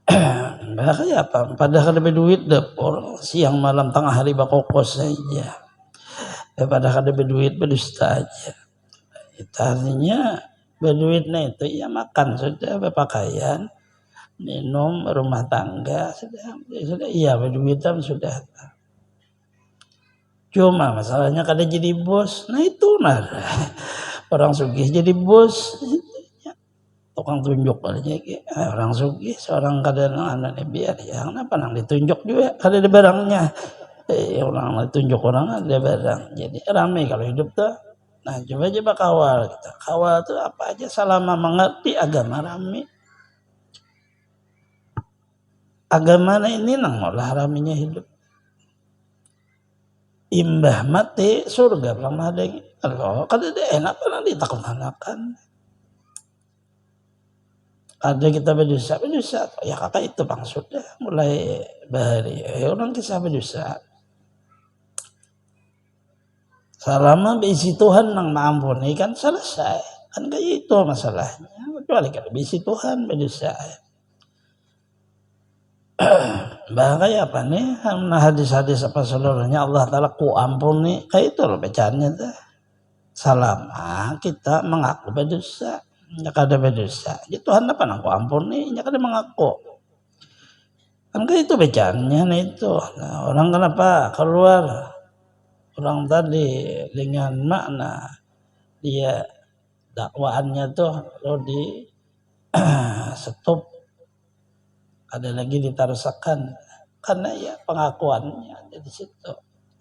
Kayak apa? Padahal kada berduit dapur siang malam tengah hari bakokos saja. Daripada kada berduit berdusta aja. Itu artinya berduitnya itu ya makan sudah berpakaian. Minum rumah tangga sudah iya berduitan sudah. Cuma masalahnya kada jadi bos. Nah itu orang sugih jadi bos. Tukang tunjuk aja orang sugih seorang kada anaknya biar ya kenapa nang ditunjuk juga kada ada barangnya. Orang ditunjuk orang ada barang. Jadi ramai kalau hidup tuh. Nah coba aja kawal kita. Kawal tuh apa aja selama mengerti agama ramai. Agama ini nang malah raminya hidup. Imbah mati surga belum ada. Kalau kada ada enak kan ditakut-tanakan. Ada kita berdosa. Ya kakak itu bang sudah mulai bahari. Orang kisah berdosa. Selama bisi Tuhan nang maampuni kan selesai. Kan kayak itu masalahnya. Kecuali kalau bisi Tuhan berdosa. Bahaya apa nih? Hadis-hadis apa seluruhnya Allah Ta'ala ku ampuni. Kayak itu loh bacaannya tuh. Selama kita mengaku berdosa. Ya kada berdosa. Jadi Tuhan apa nang ku ampuni? Ya kada mengaku. Kan itu bacaannya nah itu. Nah, orang kenapa keluar orang tadi dengan makna dia dakwaannya tuh lo di stop, ada lagi ditarusakan karena ya pengakuannya di situ,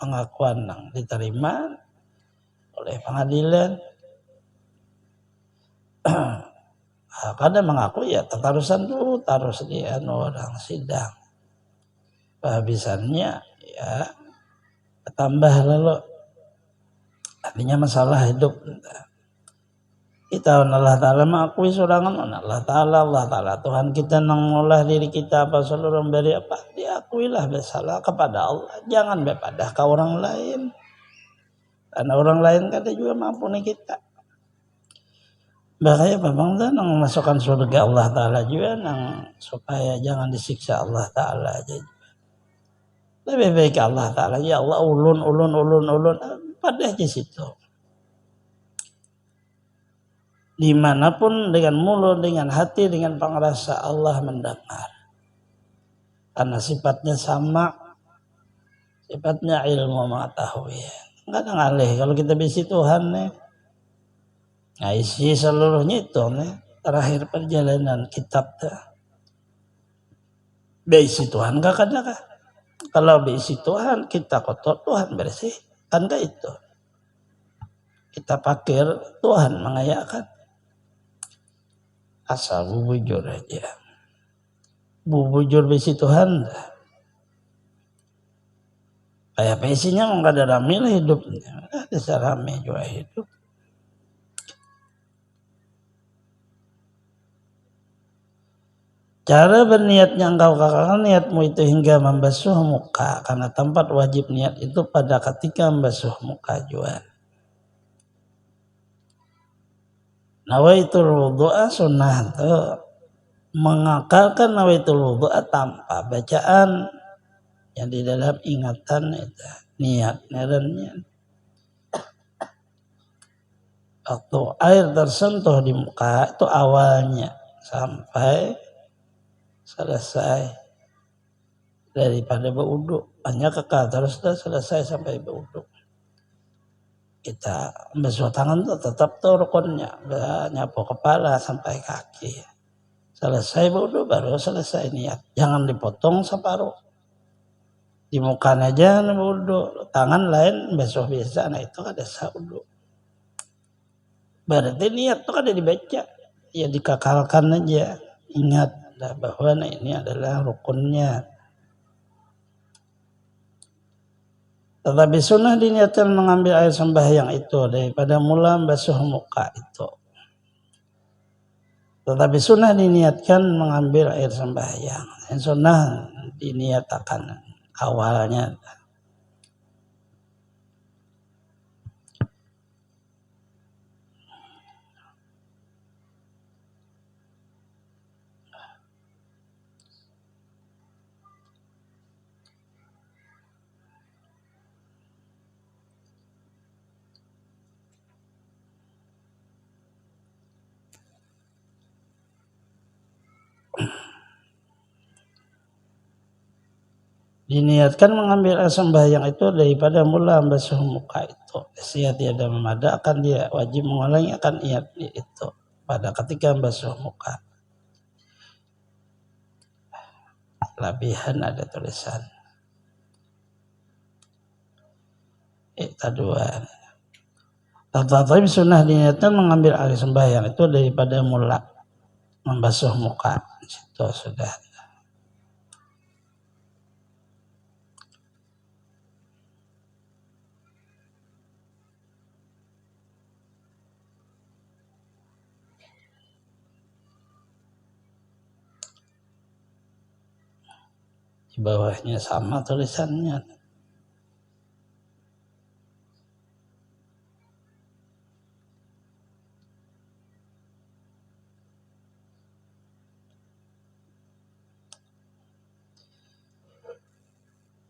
pengakuan yang diterima oleh pengadilan. Kadang mengaku ya tatarusan tuh tarus di orang sidang, kehabisannya ya tambah lalu artinya masalah hidup kita Allah Ta'ala mengakui sorangan Allah Ta'ala Tuhan kita nang ngolah diri kita apa seluruh memberi apa diakuilah bersalah kepada Allah, jangan berpadah ke orang lain karena orang lain kata juga mampu nih kita. Bahaya memang kan nang masukkan surga Allah Ta'ala juga nang supaya jangan disiksa Allah Ta'ala aja. Lebih baik Allah Ta'ala ya Allah ulun pada di situ. Dimanapun dengan mulut, dengan hati, dengan pengerasa Allah mendengar. Karena sifatnya sama, sifatnya ilmu mengetahui. Enggak ada ngalih kalau kita bisi Tuhan nih. Nah isi seluruhnya itu nih, terakhir perjalanan kitab dah. Bisi Tuhan enggak ada kah? Kalau bisi Tuhan kita kotor Tuhan bersih, kan enggak itu. Kita pakir Tuhan mengayakan. Asal bubujur aja. Bubujur bisi Tuhan dah. Kayak isinya enggak ada rame lah hidupnya. Ada rame juga hidup. Cara berniatnya engkau katakan niatmu itu hingga membasuh muka, karena tempat wajib niat itu pada ketika membasuh muka juga. Nawaitul wudu'a sunnah itu mengakalkan nawaitul wudu'a tanpa bacaan yang di dalam ingatan itu niat niatnya. Waktu air tersentuh di muka itu awalnya sampai selesai daripada berwudu, hanya kekal terus selesai sampai berwudu. Kita basuh tangan tuh tetap tuh rukunnya, nyapu kepala sampai kaki. Selesai berwudu baru selesai niat. Jangan dipotong separuh. Di muka aja berwudu, tangan lain basuh biasa, nah itu ada saudu. Berarti niat tuh ada dibaca, ya dikakalkan aja. Ingat bahwa ini adalah rukunnya. Tetapi sunnah diniatkan mengambil air sembahyang itu daripada mula basuh muka itu. Tetapi sunnah diniatkan mengambil air sembahyang. Sunnah diniatakan awalnya. Diniatkan mengambil air sembahyang itu daripada mula basuh muka itu. Sia tiada memada akan dia wajib mengulangi akan niat itu pada ketika basuh muka. Labihan ada tulisan. Taduan. Tetapi sunnah diniatkan mengambil air sembahyang itu daripada mula membasuh muka. Itu sudah. Di bawahnya sama tulisannya.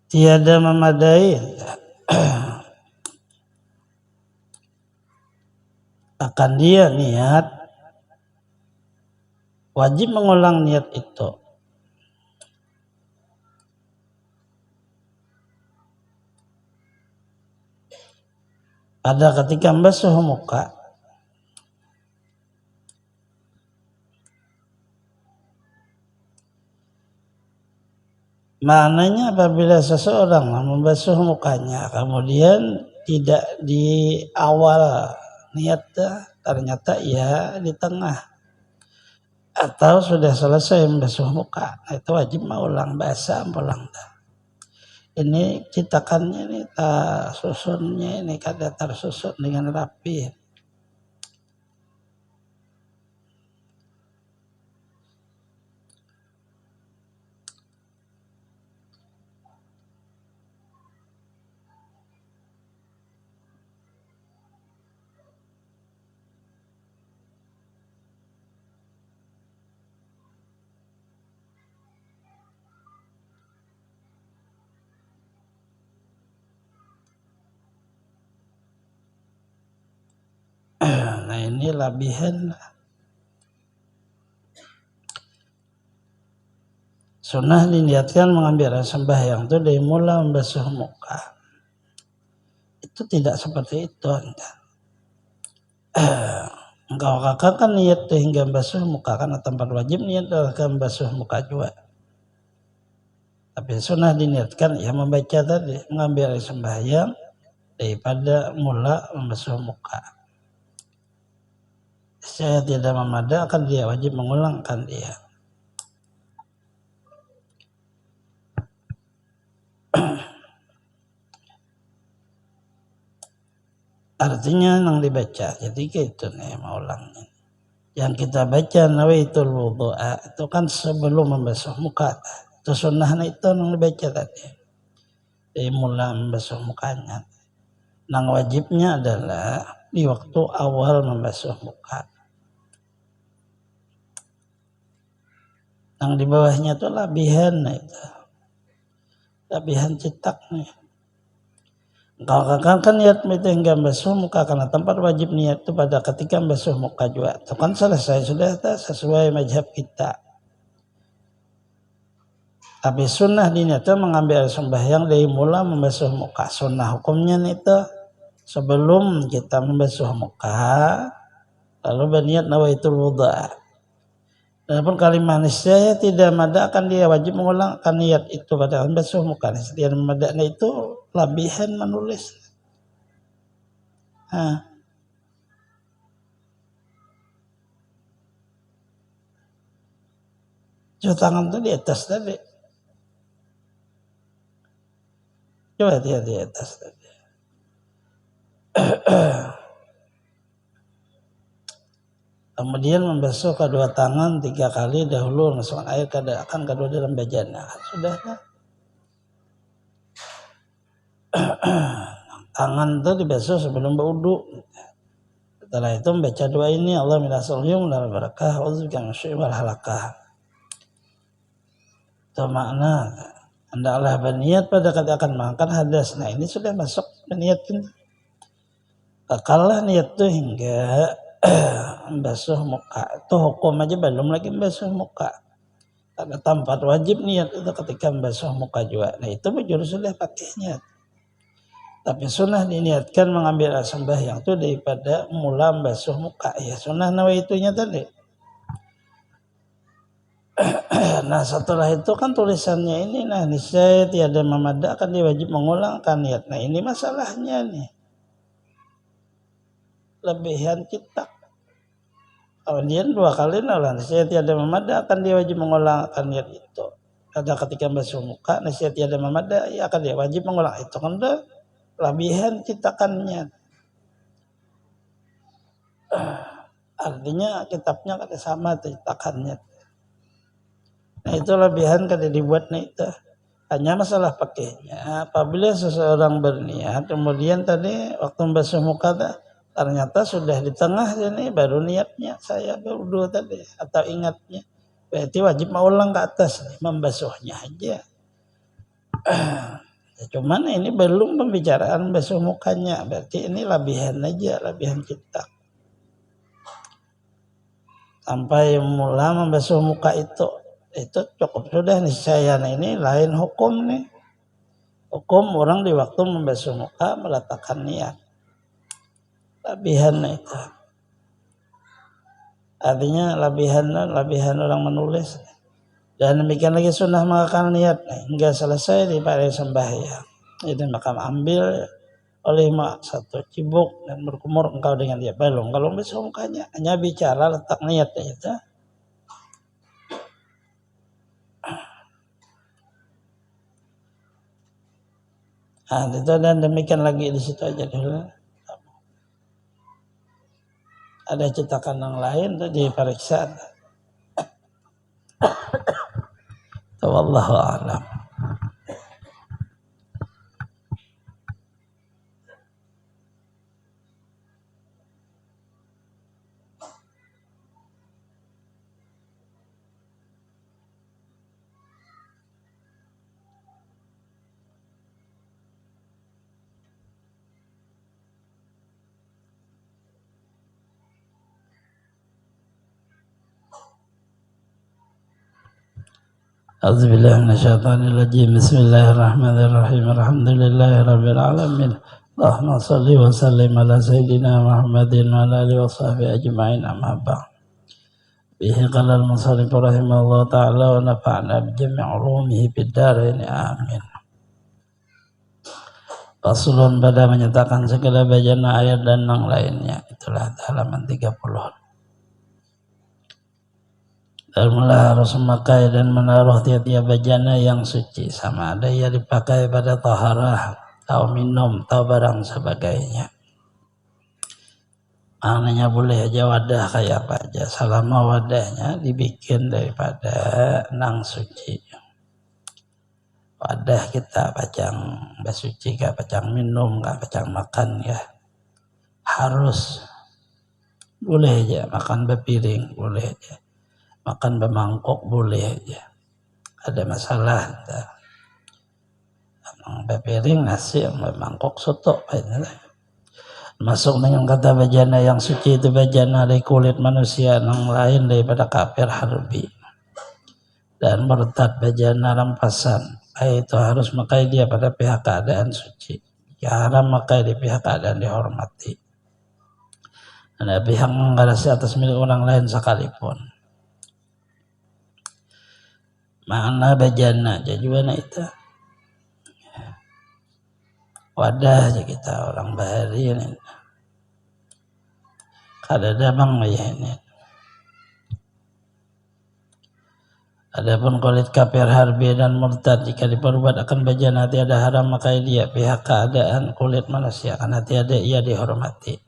Tiada memadai akan dia niat, wajib mengulang niat itu pada ketika membasuh muka, maknanya apabila seseorang membasuh mukanya kemudian tidak di awal niatnya, ternyata ya di tengah atau sudah selesai membasuh muka, nah itu wajib ulang bahasa pulang. Ini citakannya ini susunnya ini kada tersusun dengan rapi. Nah ini labihan. Sunnah diniatkan mengambil air sembahyang itu dari mula membasuh muka. Itu tidak seperti itu. Engkau kakakkan niat hingga membasuh muka karena tempat wajib niat adalah membasuh muka juga. Tapi sunnah diniatkan ya membaca tadi mengambil air sembahyang daripada mula membasuh muka. Saya tidak memadakan dia, wajib mengulangkan dia. Artinya yang dibaca, jadi gitu nih mau ulangnya. Yang kita baca nawaitul wudu'a itu kan sebelum membasuh muka. Itu sunnahnya itu yang dibaca tadi. Dari mula membasuh mukanya. Yang wajibnya adalah di waktu awal membasuh muka. Yang di bawahnya itu labihan itu. Labihan cetak nih. Engkau kakakkan niat itu hingga membasuh muka karena tempat wajib niat itu pada ketika membasuh muka juga. Itu kan selesai sudah sesuai mazhab kita. Tapi sunnah diniatkan mengambil air sembahyang dari mula membasuh muka. Sunnah hukumnya itu sebelum kita membasuh muka lalu berniat nawaitul wudu'a. Adapun kalimat niscaya tidak madakan dia wajib mengulangkan niat itu pada membasuh muka. Dia memadaknya itu labihan menulis. Cuci tangan itu di atas tadi. Coba dia di atas tadi. Kemudian membasuh kedua tangan 3 kali dahulu masukkan air akan kedua dalam bajana. Sudah kan? Tangan itu dibasuh sebelum berwudu. Setelah itu membaca doa ini, Allah minasalhum wal barakah wa'udzubika minasyaitonir wal halakah. Itu makna hendaklah berniat pada ketika akan makan hadas. Nah ini sudah masuk berniatkan. Kekallah niat itu hingga membasuh muka. Itu hukum aja belum lagi membasuh muka. Karena tempat wajib niat itu ketika membasuh muka juga. Nah itu bujur sudah pakainya. Tapi sunnah diniatkan mengambil air sembahyang itu daripada mula membasuh muka. Ya sunnah nawaitunya tadi. Nah setelah itu kan tulisannya ini, nah niscaya tiada memadakan dia wajib mengulangkan niat. Nah ini masalahnya nih. Lebihan kita. Kemudian 2 kali nalar, niscaya tiada memadakan dia wajib mengulangkan niat itu. Ada ketika membasuh muka, niscaya tiada memadakan ya akan dia wajib mengulang itu kan udah lebihan citakannya. Artinya kitabnya kan sama citakannya. Nah itu lebihan kada dibuat nih itu. Hanya masalah pakainya. Apabila seseorang berniat, kemudian tadi waktu membasuh muka ternyata sudah di tengah ini baru niatnya saya berwudu tadi atau ingatnya. Berarti wajib mengulang ke atas nih, membasuhnya aja. Cuman ini belum pembicaraan basuh mukanya. Berarti ini lebihan aja, lebihan kita. Sampai mula membasuh muka itu cukup sudah nih saya. Nah ini lain hukum nih. Hukum orang di waktu membasuh muka meletakkan niat. labihan itu. Artinya labihan orang menulis. Dan demikian lagi sunnah mengakalkan niat hingga selesai daripada sembahyang. Itu maka ambil oleh mak satu cibuk dan berkumur engkau dengan dia. Belum, kalau besok mukanya hanya bicara letak niatnya itu. Itu dan demikian lagi di situ aja dulu. Ada cetakan yang lain itu diperiksa. Wallahu a'lam. A'udzubillahi minasyaitonir rajim. Bismillahirrahmanirrahim. Alhamdulillahirabbil alamin. Allahumma shalli wa sallim ala sayyidina Muhammadin wa ala alihi wa sahbihi ajma'in. Amma ba'd. Bihi qala al-musannif rahimahullah ta'ala wa nafa'na bi jami' ulumihi fid dharain. Amin. Faslun pada menyatakan segala bacaan ayat dan yang lainnya. Itulah halaman 30. Dan mula harus memakai dan menaruh tiap-tiap bejana yang suci, sama ada ia dipakai pada taharah atau minum atau barang sebagainya. Maknanya boleh aja wadah kayak apa aja selama wadahnya dibikin daripada nang suci. Wadah kita pacang basuci kah, pacang minum kah, pacang makan ya, harus boleh aja makan bepiring boleh aja. Makan bermangkok boleh aja. Ada masalah. Bepiring nasi yang bermangkok soto. Masuk dengan kata bajana yang suci itu bajana dari kulit manusia yang lain daripada kafir harbi. Dan murtad bajana rampasan. Itu harus makai dia pada pihak keadaan suci. Ya haram makai di pihak keadaan dihormati. Ada pihak menggarasi atas milik orang lain sekalipun. Makna bajana jajuana itu wadah aja kita orang bahari ini kada damang ya ini. Adapun kulit kafir harbi dan murtad jika diperbuat akan bajana tiada haram maka dia pihak keadaan kulit manusia karena tiada ia dihormati.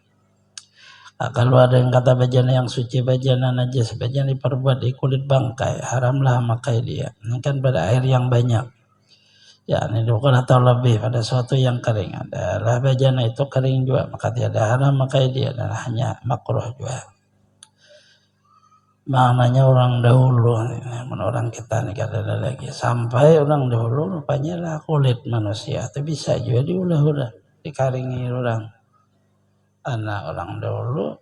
Kalau ada yang kata bajana yang suci, bajana najis, bajana diperbuat di kulit bangkai, haramlah makai dia. Ini kan pada air yang banyak. Ya, ini bukan atau lebih pada suatu yang kering. Adalah bajana itu kering juga, maka tiada haram makai dia dan hanya makruh juga. Maknanya orang dahulu, orang kita ini kada ada lagi. Sampai orang dahulu rupanya lah kulit manusia, tapi bisa juga diulah-ulah, dikaringi orang. Anak orang dahulu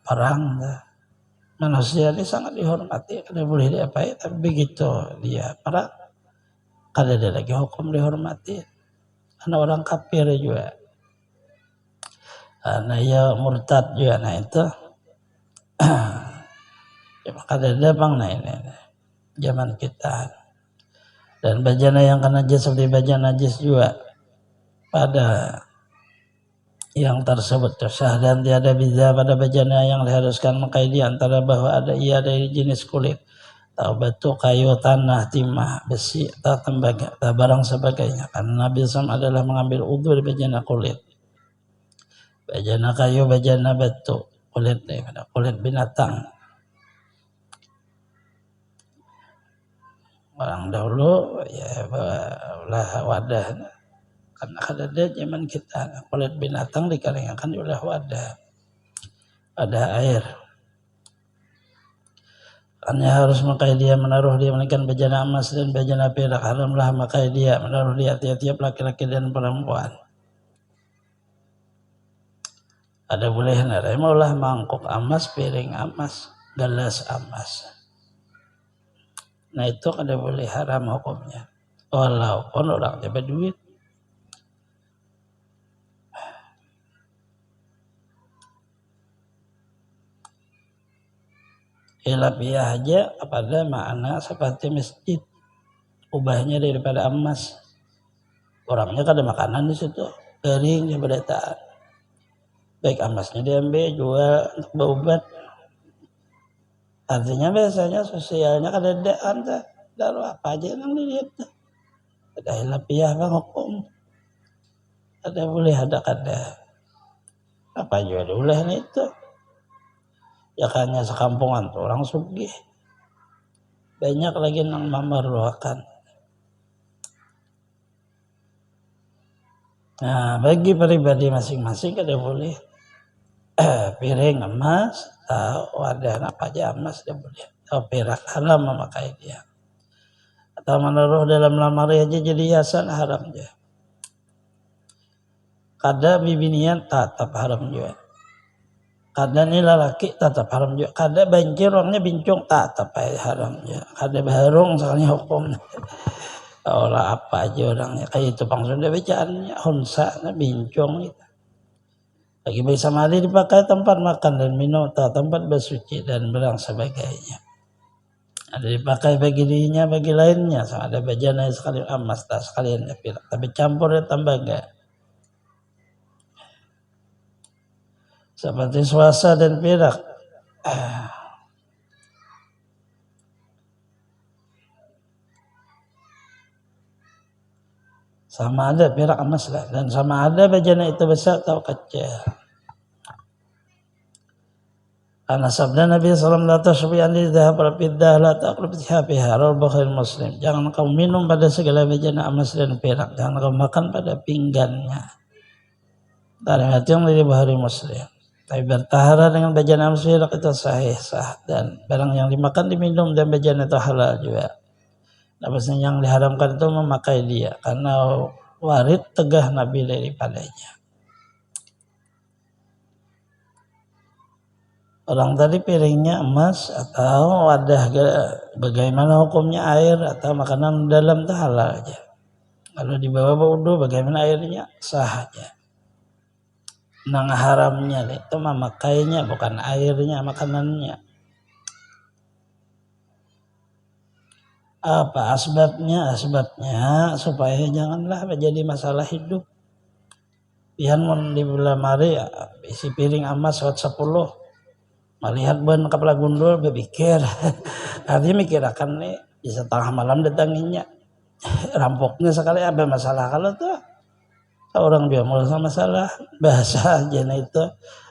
perang manusia ini sangat dihormati, kada boleh diapain, tapi begitu dia perang kada ada lagi hukum dihormati. Anak orang kafir juga, anak ya murtad juga, nah itu kada ada bang nah ini zaman kita. Dan bajana yang kena najis seperti bajana najis juga pada yang tersebut tersah dan tiada beza pada bajana yang diharuskan makai di antara bahwa ada ia dari jenis kulit atau batu, kayu, tanah, timah, besi atau tembaga atau barang sebagainya. Karena Nabi SAW adalah mengambil udhu dari bajana kulit, bajana kayu, bajana batu, kulit daripada kulit binatang. Orang dahulu ya lah wadah. Karena kada ada zaman kita kulit binatang dikarengakan oleh wadah, ada air. Hanya harus makai dia menaruh dia melainkan bajana emas dan bajana perak, haramlah makai dia menaruh dia tiap-tiap laki-laki dan perempuan. Ada boleh narai maulah mangkok emas, piring emas, gelas emas. Nah itu kada boleh, haram hukumnya. Walaupun orang dapat duit. Hilafiyah aja kepada makna seperti masjid, ubahnya daripada emas. Orangnya kan ada makanan di situ, kering ya berdataan. Baik emasnya diambil jual untuk berobat. Artinya biasanya sosialnya kan ada anda, lalu apa aja yang dilihat. Ada hilafiyah bang hukum, ada boleh ada kada. Apa juga boleh itu. Ya kayaknya sekampungan tuh orang sugih. Banyak lagi yang memerlukan. Nah, bagi pribadi masing-masing ada boleh piring emas atau wadah apa aja emas dia boleh. Atau perak haram memakai dia. Atau menaruh dalam lemari aja jadi hiasan haram dia. Kada bibinian tetap haram juga. Kada nila laki tetap haram juga. Kada banjir orangnya bincung tetap haram juga. Kada baharung soalnya hukum. Orang apa aja orangnya kayak itu langsung dia bacaannya hunsa bincung gitu. Lagi bisa mari dipakai tempat makan dan minum atau tempat bersuci dan berang sebagainya. Ada dipakai bagi dirinya bagi lainnya sama ada bajana sekalian emas tak sekalian pilak tapi campur dan tambah enggak. Seperti swasta dan perak. Sama ada perak emas lah dan sama ada bejana itu besar atau kecil. Karena sabda Nabi SAW la tashbi'an lidhahab al-fiddah la taqrib tihabiha rawal Bukhari Muslim. Jangan kau minum pada segala bejana emas dan perak. Jangan kau makan pada pinggannya. Dari hati yang dari Bukhari Muslim. Tapi bertahara dengan bejana emas perak itu sahih sah. Dan barang yang dimakan diminum dan bejana itu halal juga. Napasnya yang diharamkan itu memakai dia. Karena warid tegah Nabi daripadanya. Orang tadi piringnya emas atau wadah bagaimana hukumnya air atau makanan dalam itu halal aja. Kalau dibawa wudu bagaimana airnya sah aja. Nang haramnya itu memakainya bukan airnya makanannya. Apa asbabnya? Asbabnya supaya janganlah menjadi masalah hidup. Pian mun di bulan mari isi piring emas 10. Melihat ban kepala gundul berpikir. Artinya mikir akan nih bisa tengah malam datanginya. Rampoknya sekali ada masalah kalau tuh orang dia mulai masalah bahasa aja nah itu.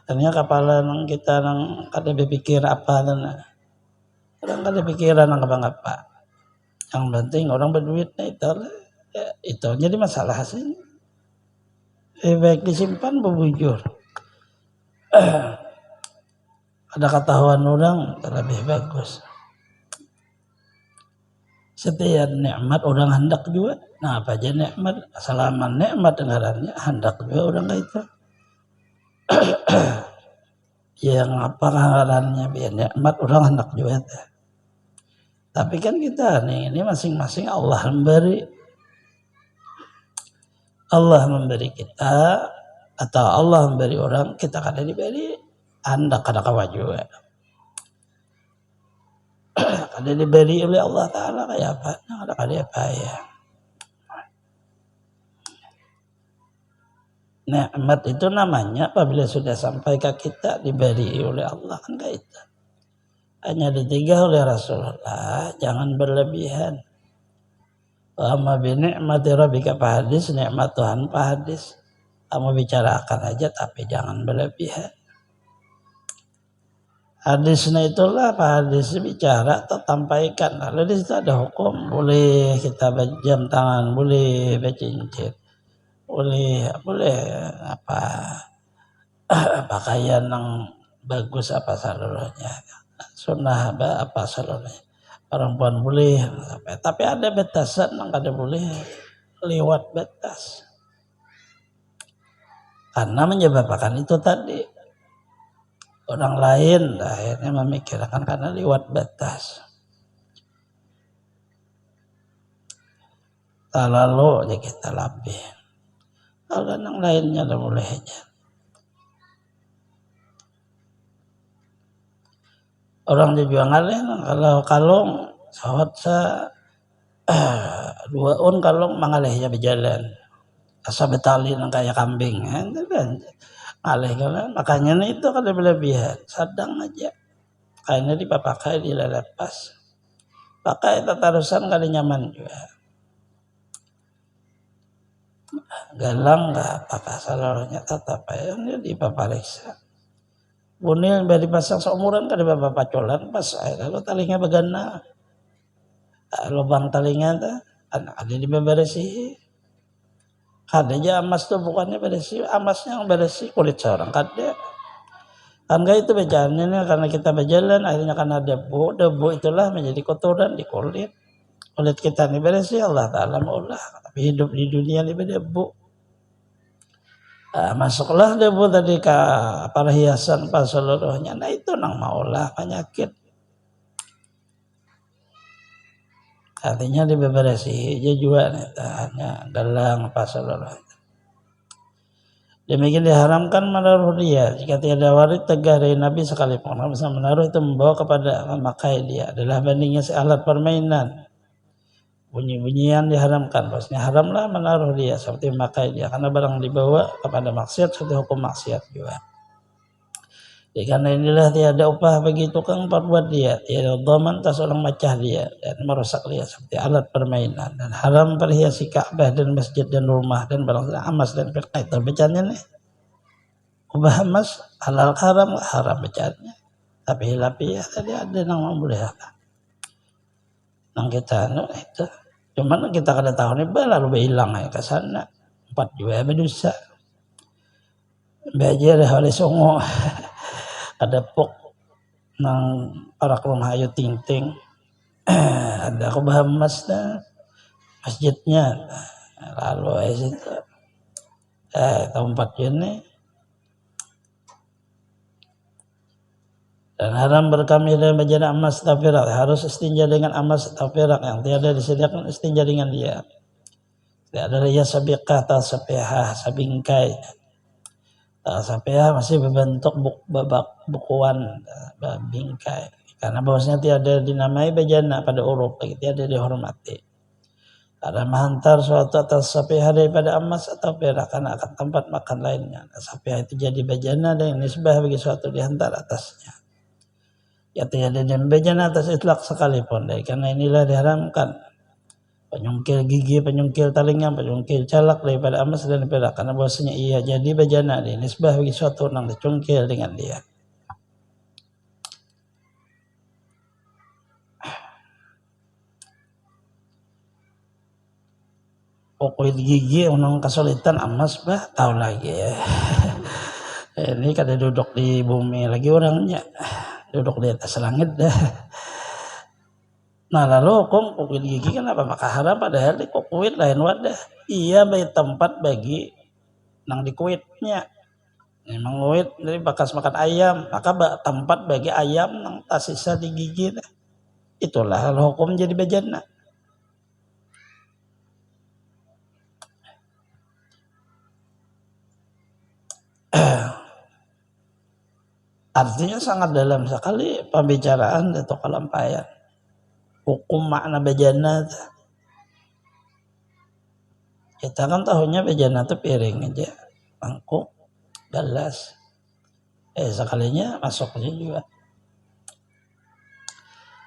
Artinya kepala nang kita nang kada berpikir apa dan orang kada pikiran nang apa. Yang penting orang berduit nah itu jadi masalah sih. Baik disimpan bebujur. Ada ketahuan orang lebih bagus. Setiap nikmat orang hendak juga. Nah apa aja nikmat, selama nikmat dengarannya hendak juga orang itu. Yang apa dengarannya biar nikmat orang hendak juga. Tapi kan kita nih ini masing-masing Allah memberi. Allah memberi kita atau Allah memberi orang kita kada diberi. Anda kada kawa juga. Kada diberi oleh Allah Ta'ala kayak apa? Kada apa ya. Nikmat itu namanya apabila sudah sampai ke kita diberi oleh Allah kan kayak itu. Hanya ditigah oleh Rasulullah, jangan berlebihan. Wa ma bi ni'mati rabbika fahadis, nikmat Tuhan fahadis. Kamu bicarakan aja tapi jangan berlebihan. Hadisnya itulah apa hadis bicara atau tampaikan. Lalu di situ ada hukum, boleh kita jam tangan, boleh bercincin, boleh apa pakaian yang bagus apa seluruhnya, sunnah apa seluruhnya. Perempuan boleh, tapi ada batasan yang kada boleh lewat batas. Karena menyebabkan itu tadi. Orang lain akhirnya memikirkan karena lewat batas. Lalu ya kita lebih. Kalau yang lainnya udah boleh aja. orang dia jual ngalih kalau kalung sawat sa dua on kalung mangalih ya berjalan asa betali nang kaya kambing itu kan ngalih kan makanya itu kan berlebihan sadang aja kayaknya dipakai dilepas pakai tatarusan kali nyaman juga galang nggak pakai salurnya tetap ya di papariksa bunil bari pasang seumuran kan bapak pacolan pas lalu talinya begana lubang talinya tuh ada di beberesi ada aja emas tuh bukannya beresi emasnya yang beresi kulit seorang kada kan itu bejalannya karena kita berjalan akhirnya karena debu itulah menjadi kotoran di kulit kita ini beresi Allah Ta'ala maulah tapi hidup di dunia ini berdebu masuklah debu tadi ke perhiasan pas seluruhnya nah itu nang maulah penyakit artinya dibeberesi dia juga hanya dalam apa seluruhnya demikian diharamkan menaruh dia jika tiada warid tegah dari Nabi sekalipun bisa menaruh itu membawa kepada memakai dia adalah bandingnya alat permainan bunyi-bunyian diharamkan bosnya haramlah menaruh dia seperti memakai dia karena barang dibawa kepada maksiat seperti hukum maksiat juga karena inilah tiada upah bagi tukang perbuat dia tiada dhaman tas orang macah dia dan merusak dia seperti alat permainan dan haram perhiasi Ka'bah dan masjid dan rumah dan barang emas dan perak itu bacanya nih ubah emas halal haram bacanya tapi hilapi ya tadi ada yang membolehkan nang kita itu cuman kita kada tahu nih lalu hilang ke sana 4 juga berdosa belajar oleh songo ada pok nang para rumah ayu ting ada kubah emas dah masjidnya lalu itu tempat ini dan haram berkami dan bejana emas atau perak harus istinja dengan emas atau perak yang tiada disediakan istinja dengan dia tidak ada ya sabiqah atau sapihah sabingkai sapihah masih berbentuk bukuan bingkai karena bahwasanya tiada dinamai bejana pada uruf tiada dihormati ada menghantar suatu atas sapihah daripada emas atau perak karena akan tempat makan lainnya sapihah itu jadi bejana dan nisbah bagi suatu dihantar atasnya ya tiada dan bejana atas itlak sekalipun karena inilah diharamkan penyungkil gigi, penyungkil talingan, penyungkil calak daripada emas dan perak karena bahwasanya ia jadi bejana di nisbah bagi suatu orang dicungkil dengan dia. Pokoknya gigi orang kesulitan emas tahu lagi ya. Ini kada duduk di bumi lagi orangnya duduk di atas langit dah. Nah lalu kukuit gigi kenapa maka haram padahal di kukuit lain wadah ia bagi tempat bagi nang di kuitnya memang kuit dari bekas makan ayam maka tempat bagi ayam nang tak sisa di gigi dah. Itulah hukum jadi bejana artinya sangat dalam sekali pembicaraan atau kelampaian hukum makna bejana kita kan tahunya bejana itu piring aja mangkuk gelas sekalinya masuknya juga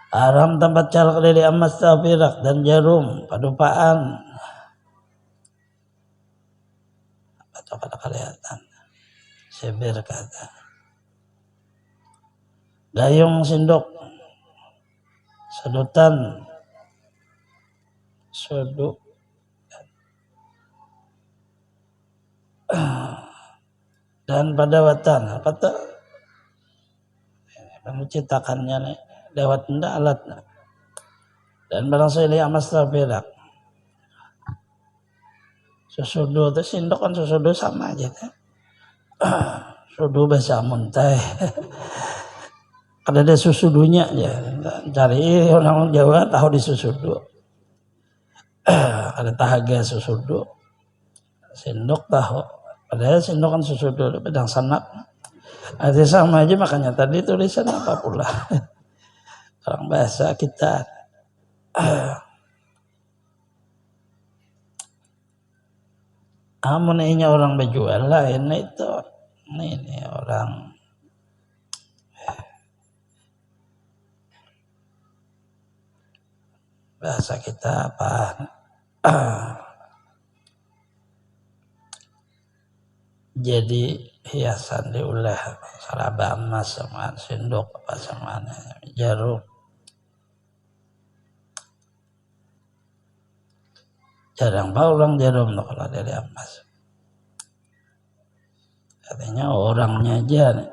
haram tempat calak dari emas atau perak dan jarum padupaan atau kada kelihatan seber kata gayung sendok sedotan sodok dan pada watan apa tuh menciptakannya nih lewat benda alat dan barang saya emas atau perak susudu itu sendok kan susudu sama aja kan sudu bahasa muntah ada susudunya ya cari orang Jawa tahu di susudu ada tahaga susudu sendok tahu padahal sendok kan susudu pedang sanak ada sama aja makanya tadi tulisan apa pula orang bahasa kita. Amun ini orang berjual lain itu ini orang bahasa kita apa? Jadi hiasan diulah saraba emas sama sendok apa sama jarum. Jarang orang jarum tuh kalau dari emas. Katanya orangnya aja nih.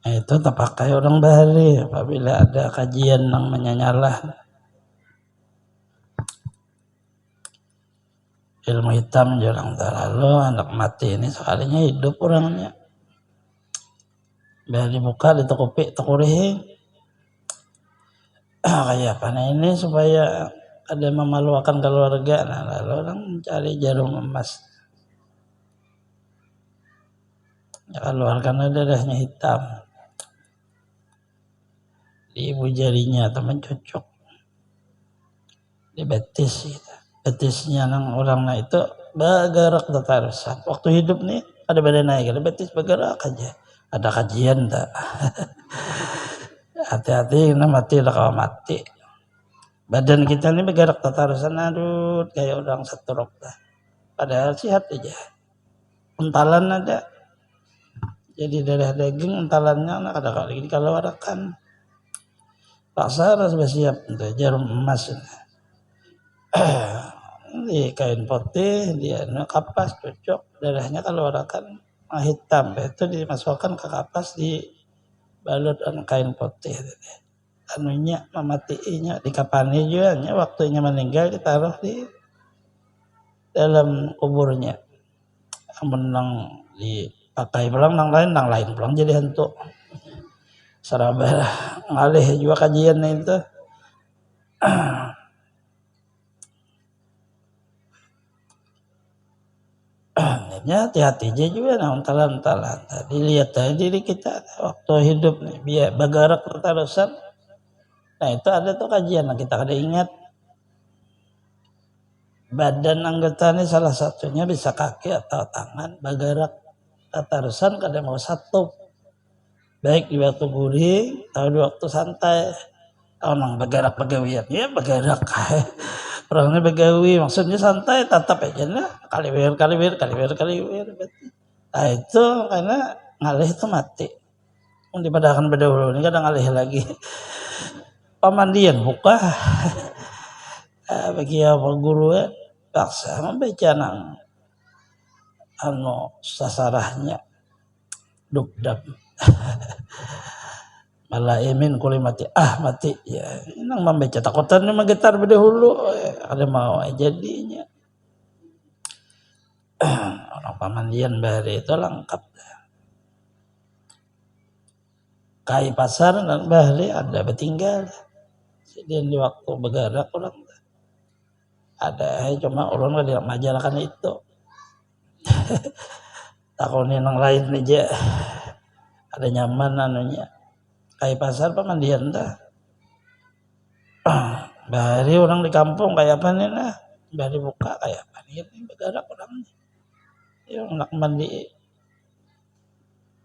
Nah, itu terpakai orang Bali apabila ada kajian yang menyanyalah ilmu hitam jarang terlalu anak mati ini sekalinya hidup orangnya biar dibuka ditukupi rihing kayak apa nah ini supaya ada memalukan keluarga. Nah lalu orang mencari jarum emas ya, keluarkan darahnya hitam di ibu jarinya atau mencocok di betis gitu. Betisnya nang orang nah itu bergerak tatarusan. Waktu hidup nih ada badan naik, ada betis bergerak aja. Ada kajian tak? Hati-hati, ini mati lah kalau mati. Badan kita ini bergerak tatarusan, aduh kayak orang stroke dah. Padahal sehat aja. Entalan ada. Jadi darah daging entalannya ada kali ini kalau warakan. Paksa harus bersiap untuk jarum emas. Di kain putih dia kapas cocok darahnya kalau warakan hitam itu dimasukkan ke kapas di balut kain putih anunya mematiinya dikapani juga waktunya meninggal ditaruh di dalam kuburnya menang dipakai pulang nang lain pulang jadi hantu sarabah ngalih juga kajian itu. Hati-hati aja juga nah entalan-entalan. Dilihat aja diri kita waktu hidup nih biar bergerak tertarusan. Nah itu ada tuh kajian nah kita kada ingat badan anggota ini salah satunya bisa kaki atau tangan bergerak tertarusan kada mau satu baik di waktu guring atau di waktu santai. Orang bergerak pegawian ya bergerak orangnya begawi maksudnya santai tatap aja nah kaliwir nah itu karena ngalih itu mati dipadahkan berdahulu ini kadang ngalih lagi pamandian buka bagi apa guru paksa membaca nang sasarahnya dukdam malaimin kulimati mati ya nang membaca takutan ini menggetar berdahulu ada mau jadinya orang pamandian bahari itu lengkap kai pasar dan bahari ada bertinggal jadi di waktu bergerak orang ada cuma orang tidak majalahkan itu takunin yang lain aja ada nyaman anunya kai pasar pamandian dah bahari orang di kampung kayak apa nih nah bahari buka kayak apa nih bergerak orang yang nak mandi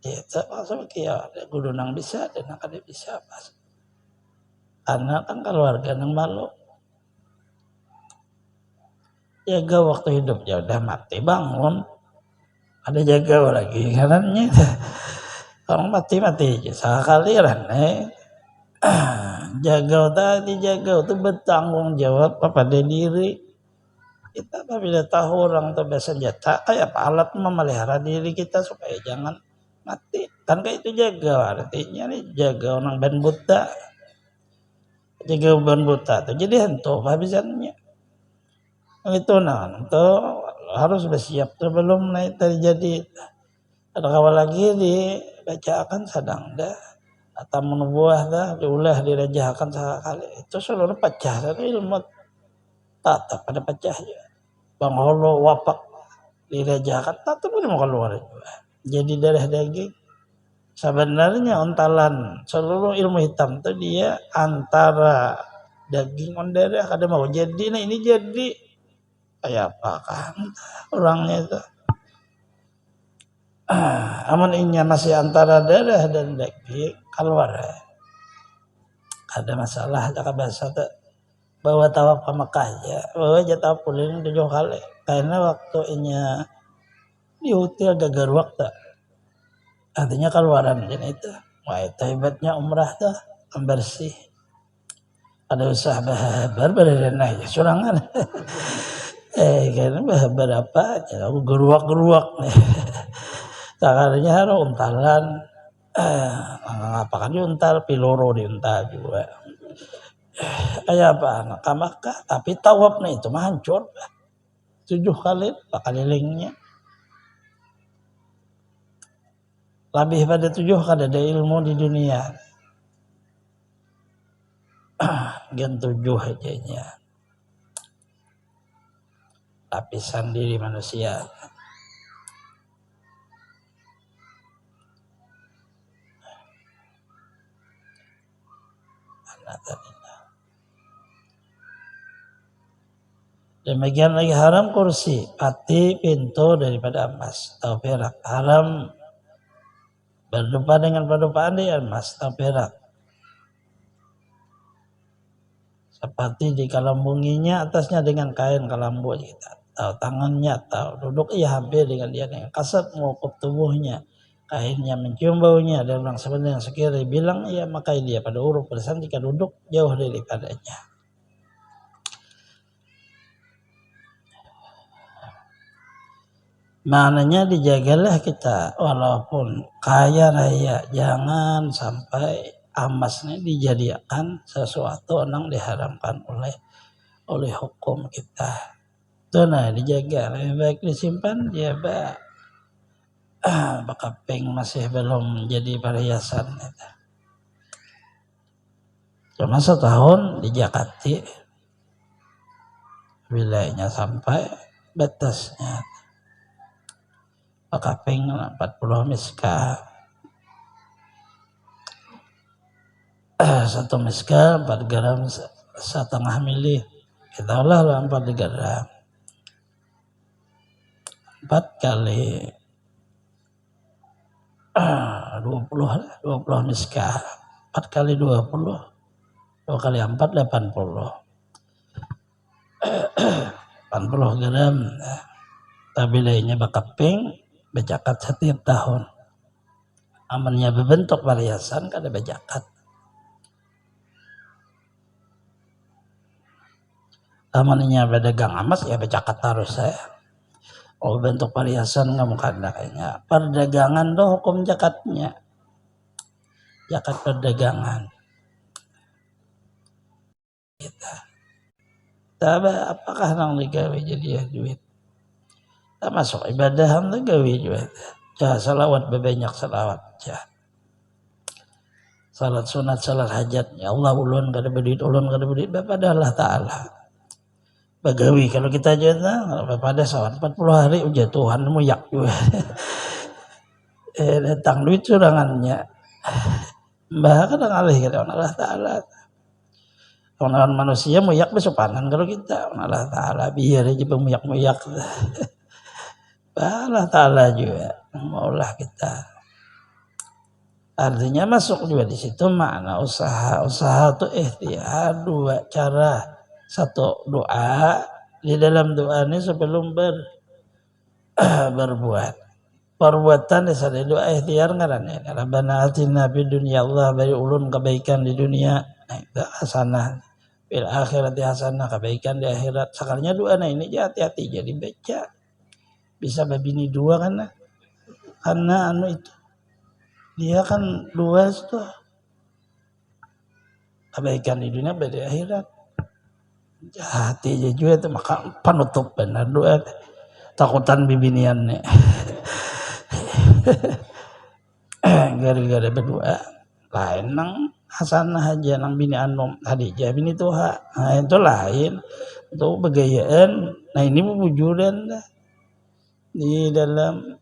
itu maksudnya kayak ada guru nang bisa dan nak ada bisa pas karena kan keluarga nang malu jaga waktu hidup ya udah mati bangun ada jaga lagi kanannya orang mati aja sekali lah jaga tadi jaga itu bertanggung jawab kepada diri kita apabila tahu orang itu bersenjata kayak apa alat memelihara diri kita supaya jangan mati kan kayak itu jaga artinya nih jaga orang ban buta jaga ban buta itu jadi hantu habisannya itu nah itu harus bersiap sebelum terjadi ada kawal lagi dibacakan sedang dah atau menubuah dah diulah dirajakan sekali itu seluruh pecah dari ilmu tatap pada pecahnya Pangholo wapak dirajakan tetap ini mau keluar juga. Jadi darah daging. Sebenarnya ontalan seluruh ilmu hitam itu dia antara daging on darah kada mau jadi. Nah ini jadi kayak apa kan orangnya itu. Aman inya masih antara darah dan daging keluar. Ada masalah cakap bahasa tuh bawa tawaf ke Mekah ya, bawa aja tawaf pulang 7 kali. Karena waktu inya di hotel gagal waktu. Artinya keluaran dan itu. Wah itu hebatnya umrah tuh bersih. Ada usaha bahabar aja surangan. Karena bahabar apa? Ya aku geruak nih. Sakarnya harus untalan. Ngapakan diuntal, piloro diuntal juga. Kayak apa anak Mekah, tapi tawafnya itu mah hancur. 7 kali kelilingnya. Lebih pada 7 kan ada ilmu di dunia. Gen 7 aja. Lapisan diri manusia. Demikian lagi haram kursi, pati pintu daripada emas atau perak. Haram berdupa dengan padupaan di emas atau perak. Seperti dikalambunginya atasnya dengan kain kalambu kita. Atau tangannya atau duduk ia hampir dengan dia dengan kasat mengukup tubuhnya. Kainnya mencium baunya dan orang sebenarnya sekiranya bilang ia makai dia pada urut bersan jika duduk jauh daripadanya. Maknanya dijagalah kita walaupun kaya raya, jangan sampai emasnya dijadikan sesuatu yang diharamkan oleh hukum kita. Itu nah dijaga, lebih baik disimpan dia bakapeng masih belum jadi perhiasan. Cuma setahun dijakati wilayahnya sampai batasnya. Bakapeng 40 miskal. 1 miskal 4 gram setengah mili. Kita olah 4 gram. 4 kali 20 miskal. 4 kali 20. 2 kali 4 80. 80 gram. Tapi lainnya bakapeng bejakat setiap tahun. Amannya berbentuk perhiasan kada bejakat. Amannya berdagang emas ya bejakat harus saya. Oh bentuk perhiasan nggak mau kada kayaknya. Perdagangan doh hukum jakatnya. Jakat perdagangan. Kita. Tapi apakah nang digawe jadi duit? Tak masuk ibadah hamda gawe juga. Ya salawat bebanyak salawat ya. Salat sunat, salat hajat. Ya Allah ulun kada bedit kepada Allah Ta'ala. Bagawi kalau kita aja pada salat 40 hari uja Tuhan muyak juga. Datang duit surangannya. Mbah kadang alih kata Allah Ta'ala. Orang manusia muyak besopanan kalau kita Allah Ta'ala biar aja muyak-muyak. Allah Ta'ala juga maulah kita. Artinya masuk juga di situ makna usaha. Usaha itu ikhtiar 2 cara. 1 doa. Di dalam doa ini sebelum berbuat. Perbuatan disana doa ikhtiar ngarannya. Rabbana atina fid dunya Allah beri ulun kebaikan di dunia. Nah, itu hasanah. Bil akhirati hasanah kebaikan di akhirat. Sakarnya doa nah ini hati-hati jadi baca. Bisa babini 2 karena itu dia kan 2 itu kebaikan di dunia baik di akhirat. Hati aja juga itu maka penutup benar doa takutan bibiniannya. Gara-gara berdoa lain nang Hasanah aja nang bini anom Hadijah bini Tuha. Nah itu lain, itu begayaan. Nah ini wujudan di dalam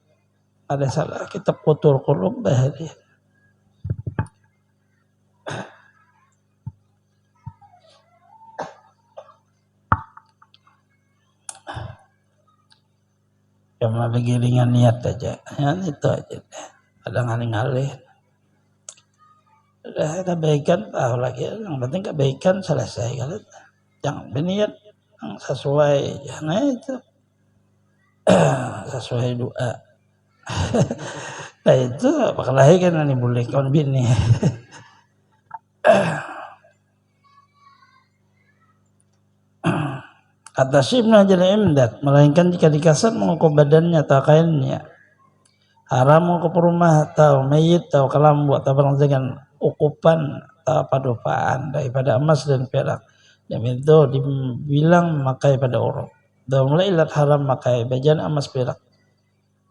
ada salah kitab Qutul Qulub bahari. Cuma begiringan niat aja, ya itu aja deh. Ada ngalih-ngalih. Udah kebaikan tahu lagi, yang penting kebaikan selesai kalau jangan berniat yang sesuai, nah itu sesuai doa. Nah itu bakal lagi kan ini boleh kawan bini. Kata Syibna jadi imdad, melainkan jika dikasar mengukuh badannya atau kainnya. Haram mengukuh rumah atau mayit atau kelambu atau barang dengan ukupan atau padupaan daripada emas dan perak. Dan itu dibilang makai pada orang. Dan mulai ilat haram makai bajan emas perak.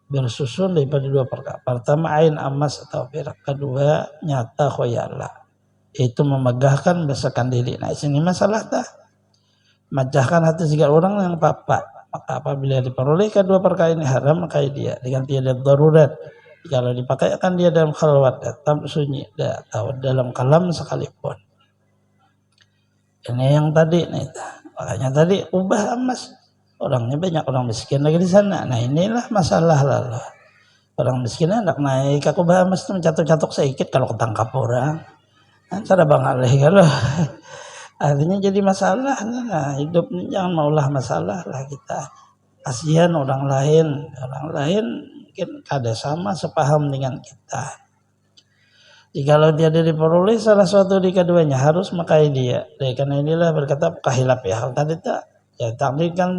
Bersusun daripada dua perkara. Pertama ain emas atau perak. Kedua nyata khoyala. Itu memegahkan besakan diri. Nah sini masalah dah. Majahkan hati segala orang yang papa. Maka apabila diperoleh kedua perkara ini haram maka dia dengan tiada darurat. Kalau dipakai akan dia dalam khalwat atau sunyi atau dalam kalam sekalipun. Ini yang tadi nih. Makanya tadi ubah emas. Orangnya banyak orang miskin lagi di sana. Nah inilah masalah lalu. Orang miskin hendak naik ke ubah emas itu mencatuk-catuk sedikit kalau ketangkap orang. Nah, cara Bang Alih kalau artinya jadi masalah. Nah, hidup ini jangan maulah masalah lah kita. Kasihan orang lain mungkin ada sama sepaham dengan kita. Jikalau tiada diperoleh salah suatu di keduanya harus makai dia. Karena inilah berkata kahilap ya. Hal tadi tak ya takdirkan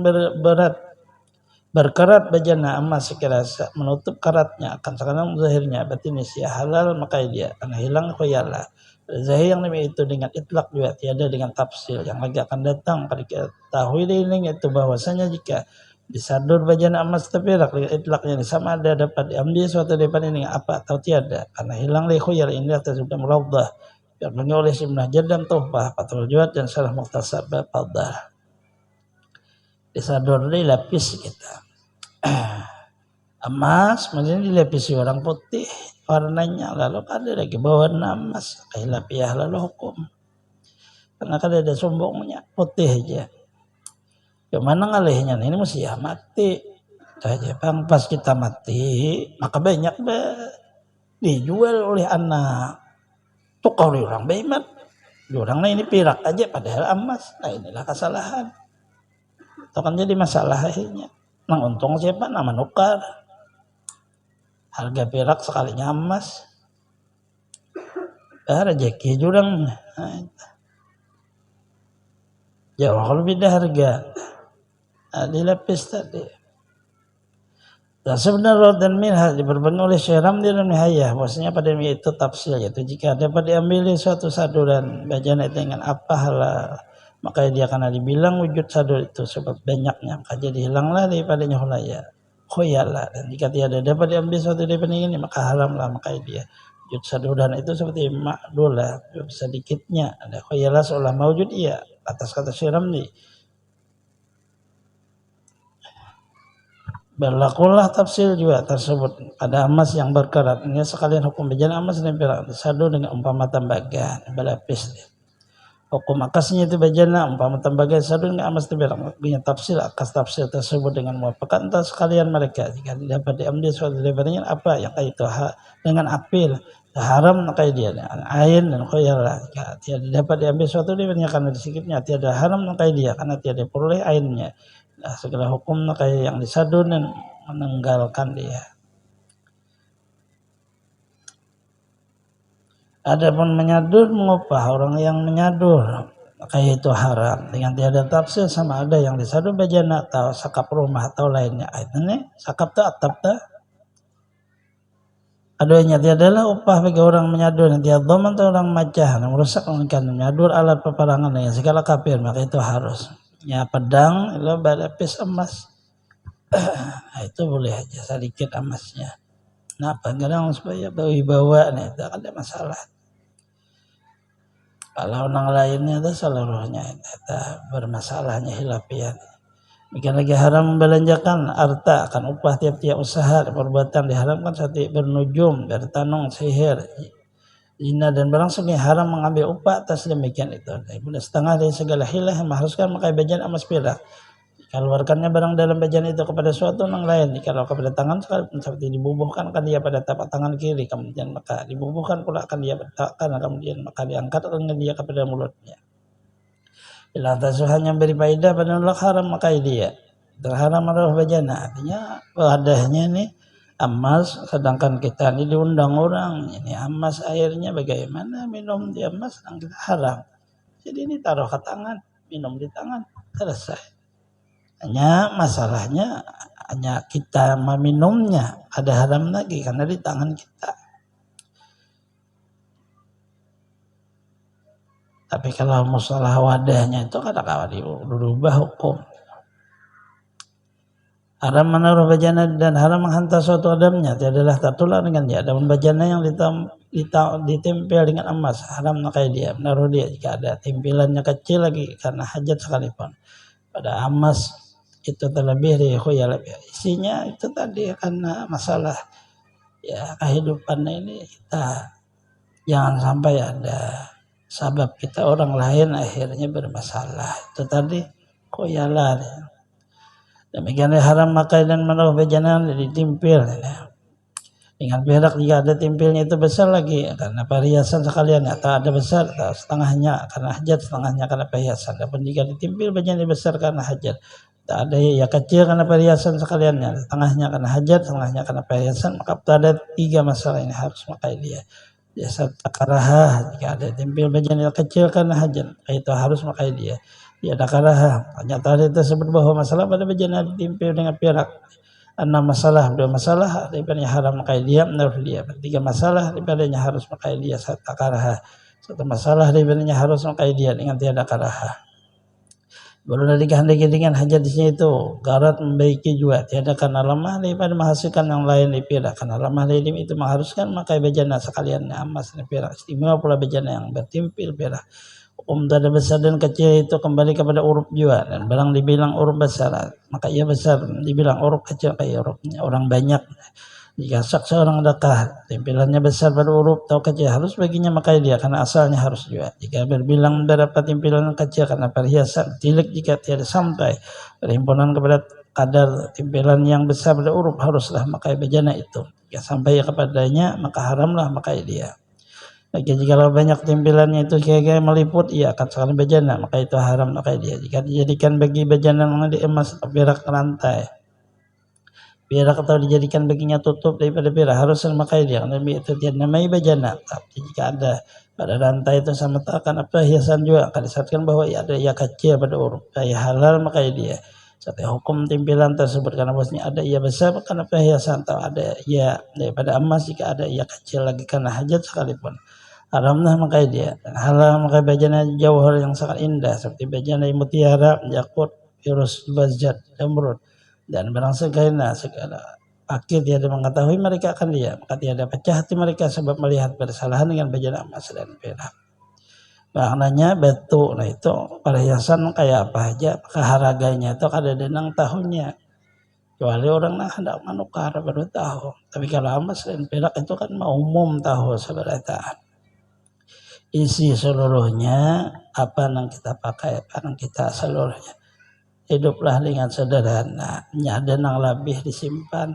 berkerat bajana emas sekira menutup karatnya akan sekarang zahirnya batin ya halal makai dia karena hilang khayala. Zahir yang demi itu dengan itlak juga tiada dengan tafsir yang lagi akan datang pada kita tahu ini itu bahwasanya jika disadur bajana emas tapi itlaknya sama ada dapat diambil suatu daripada ini apa atau tiada karena hilang khayal ini atas sudah muradah yang oleh Syibna Jadam Tuhbah Fathul Juwad dan Syarah Mukhtasar Fadah disadur dilapis kita emas kemudian dilapisi orang putih warnanya lalu ada lagi berwarna emas kahilapiah lalu hukum karena ada sombongnya putih aja gimana ngalihnya ini mesti ya mati saja bang pas kita mati maka banyak dijual oleh anak tuh kalau orang bemat orangnya ini pirak aja padahal emas nah inilah kesalahan itu kan jadi masalah akhirnya nang untung siapa nama nukar harga perak sekalinya emas rezeki jurang jauh kalau beda harga dilapis tadi dan sebenarnya dan minhaj diperbagi oleh Syekh Ramli dalam Nihayah bahwasanya pada itu tafsir yaitu jika dapat diambil suatu saduran bajana dengan apa halal maka dia karena dibilang wujud sadur itu sebab banyaknya maka jadi hilanglah daripadanya khuyala dan jika tiada dapat diambil suatu daripada ini maka haramlah maka dia wujud saduran itu seperti makdulah sedikitnya ada khuyala seolah mawujud iya atas kata Syekh Ramli berlakulah tafsir juga tersebut pada emas yang berkarat ini sekalian hukum bejana emas dan perak disadu dengan umpama tambagan berlapis hukum akasnya itu bejana umpama tambagan disadu dengan emas dan perak punya tafsir akas tafsir tersebut dengan muafakat antara sekalian mereka jika dapat diambil suatu daripadanya apa yang itu dengan apil haram maka dia ain dan khuyala jika tiada dapat diambil suatu daripadanya karena disikitnya tiada haram maka dia karena tiada peroleh ainnya segala hukum kayak yang disadu dan menenggalkan dia. Adapun menyadur mengupah orang yang menyadur kayak itu haram dengan tiada tafsir sama ada yang disadu bajana atau sakap rumah atau lainnya. Ini sakap tu atap tu. Adanya tiadalah upah bagi orang menyadur dan tiada dhaman atau orang macah yang merusak melainkan menyadur alat peperangan dengan segala kafir maka itu harus. Ya pedang itu berlapis emas nah, itu boleh aja sedikit emasnya nah kadang supaya bawa nih tak ada masalah Kalau nang lainnya itu seluruhnya itu bermasalahnya hilafian. Bikin lagi haram membelanjakan harta akan upah tiap-tiap usaha perbuatan diharamkan satu bernujum, bertanung, sihir, zina dan barang sebagainya haram mengambil upah atas demikian itu. Kemudian setengah dari segala hilah yang mengharuskan memakai bajan emas perak. Keluarkannya barang dalam bajan itu kepada suatu orang lain. Kalau kepada tangan sekalipun seperti dibubuhkan dia pada tapak tangan kiri, kemudian maka dibubuhkan pula akan dia pada kanan, kemudian maka diangkat dengan dia kepada mulutnya. Bila tasuhannya beri faedah pada nolak haram maka dia terharam adalah bajana. Artinya wadahnya nih emas, sedangkan kita ini diundang orang ini emas airnya bagaimana minum di emas sedang kita haram. Jadi ini taruh ke tangan, minum di tangan, selesai. Hanya masalahnya hanya kita meminumnya ada haram lagi karena di tangan kita. Tapi kalau masalah wadahnya itu kadang-kadang dirubah hukum. Haram menaruh bajana dan haram menghantar suatu adamnya. Tiadalah tertular dengan dia. Adapun bajana yang ditempel dengan emas haram pakai dia. Menaruh dia jika ada tempelannya kecil lagi karena hajat sekalipun. Pada emas itu terlebih dari khuyal. Isinya itu tadi karena masalah ya kehidupan ini kita jangan sampai ada sebab kita orang lain akhirnya bermasalah. Itu tadi khoyalan. Demikian haram makai dan menaruh bejana ditimpil. Dengan perak jika ada timpilnya itu besar lagi karena perhiasan sekalian atau ada besar atau setengahnya karena hajat, setengahnya karena perhiasan. Dan jika ditimpil bejana besar karena hajat, tak ada ya kecil karena perhiasan sekaliannya, setengahnya karena hajat, setengahnya karena perhiasan, maka ada 3 masalah ini harus makai dia. Jasa takaraha jika ada timpil bejana kecil karena hajat itu harus makai dia. Ya takaraha pernyataan tersebut bahwa masalah pada bejana ditimpil dengan perak 6 masalah, 2 masalah daripadanya haram makai dia menurut dia, 3 masalah daripadanya harus makai dia takaraha, 1 masalah daripadanya harus makai dia dengan tiada karaha. Baru dari kehendaki dengan hajat di sini itu garat membaiki juga tiada karena lemah daripada menghasilkan yang lain di perak karena lemah dari itu mengharuskan makai bejana sekalian emas dan perak. Istimewa pula bejana yang bertimpil perak. Hukum ada besar dan kecil itu kembali kepada uruf juga dan barang dibilang uruf besar maka ia besar, dibilang uruf kecil kayak urufnya orang banyak. Jika seorang adakah timpilannya besar pada huruf atau kecil harus baginya makai dia karena asalnya harus juga. Jika berbilang beberapa timpilan kecil karena perhiasan tilik jika tiada sampai perhimpunan kepada kadar timpilan yang besar pada huruf haruslah makai bejana itu. Jika sampai kepadanya maka haramlah makai dia. Lagi jika banyak timpilannya itu kira-kira meliput ia akan sekali bejana maka itu haram makai dia. Jika dijadikan bagi bejana mengenai emas atau perak rantai perak atau dijadikan baginya tutup daripada perak harus memakai dia karena itu tidak namanya bejana. Tapi jika ada pada rantai itu sama akan apa hiasan juga akan disebutkan bahwa ada ia kecil pada huruf ia halal memakai dia. Satu hukum timpilan tersebut karena bosnya ada ia besar karena perhiasan atau ada ia daripada emas jika ada ia kecil lagi karena hajat sekalipun haramlah memakai dia. Dan halal memakai bejana jauhar yang sangat indah seperti bejana mutiara, yakut, virus, bazat, jamrud dan barang segala fakir tiada mengetahui mereka akan dia maka tiada pecah hati mereka sebab melihat bersalahan dengan bejana emas dan perak. Maknanya batu nah itu perhiasan kayak apa aja maka harganya itu ada denang tahunnya kecuali orang nak hendak menukar baru tahu. Tapi kalau emas dan perak itu kan umum tahu sebenarnya isi seluruhnya apa yang kita pakai apa yang kita seluruhnya. Hiduplah dengan sederhana, ada nang lebih disimpan,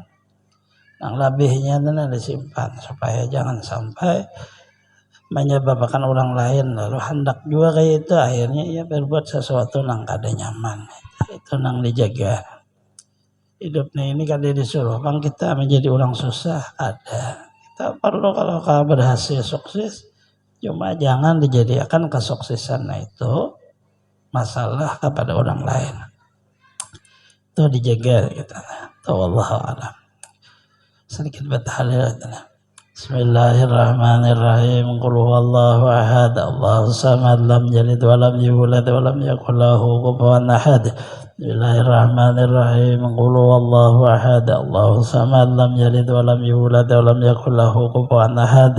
nang lebihnya dan disimpan supaya jangan sampai menyebabkan orang lain lalu hendak juga kayak itu akhirnya ia berbuat sesuatu nang kada nyaman. Itu nang dijaga. Hidupnya ini kada disuruh bang kita menjadi orang susah ada. Kita perlu kalau berhasil sukses, cuma jangan dijadikan kesuksesan itu masalah kepada orang lain. Itu dijaga kita. Wallahu a'lam. Sedikit bertahlil. Bismillahirrahmanirrahim. Qul huwallahu ahad. Allahus samad lam yalid wa lam yulad wa lam yakul lahu kufuwan ahad. Bismillahirrahmanirrahim. Qul huwallahu ahad, Allahu samad, lam yalid wa lam yulad wa lam yakul lahu kufuwan ahad.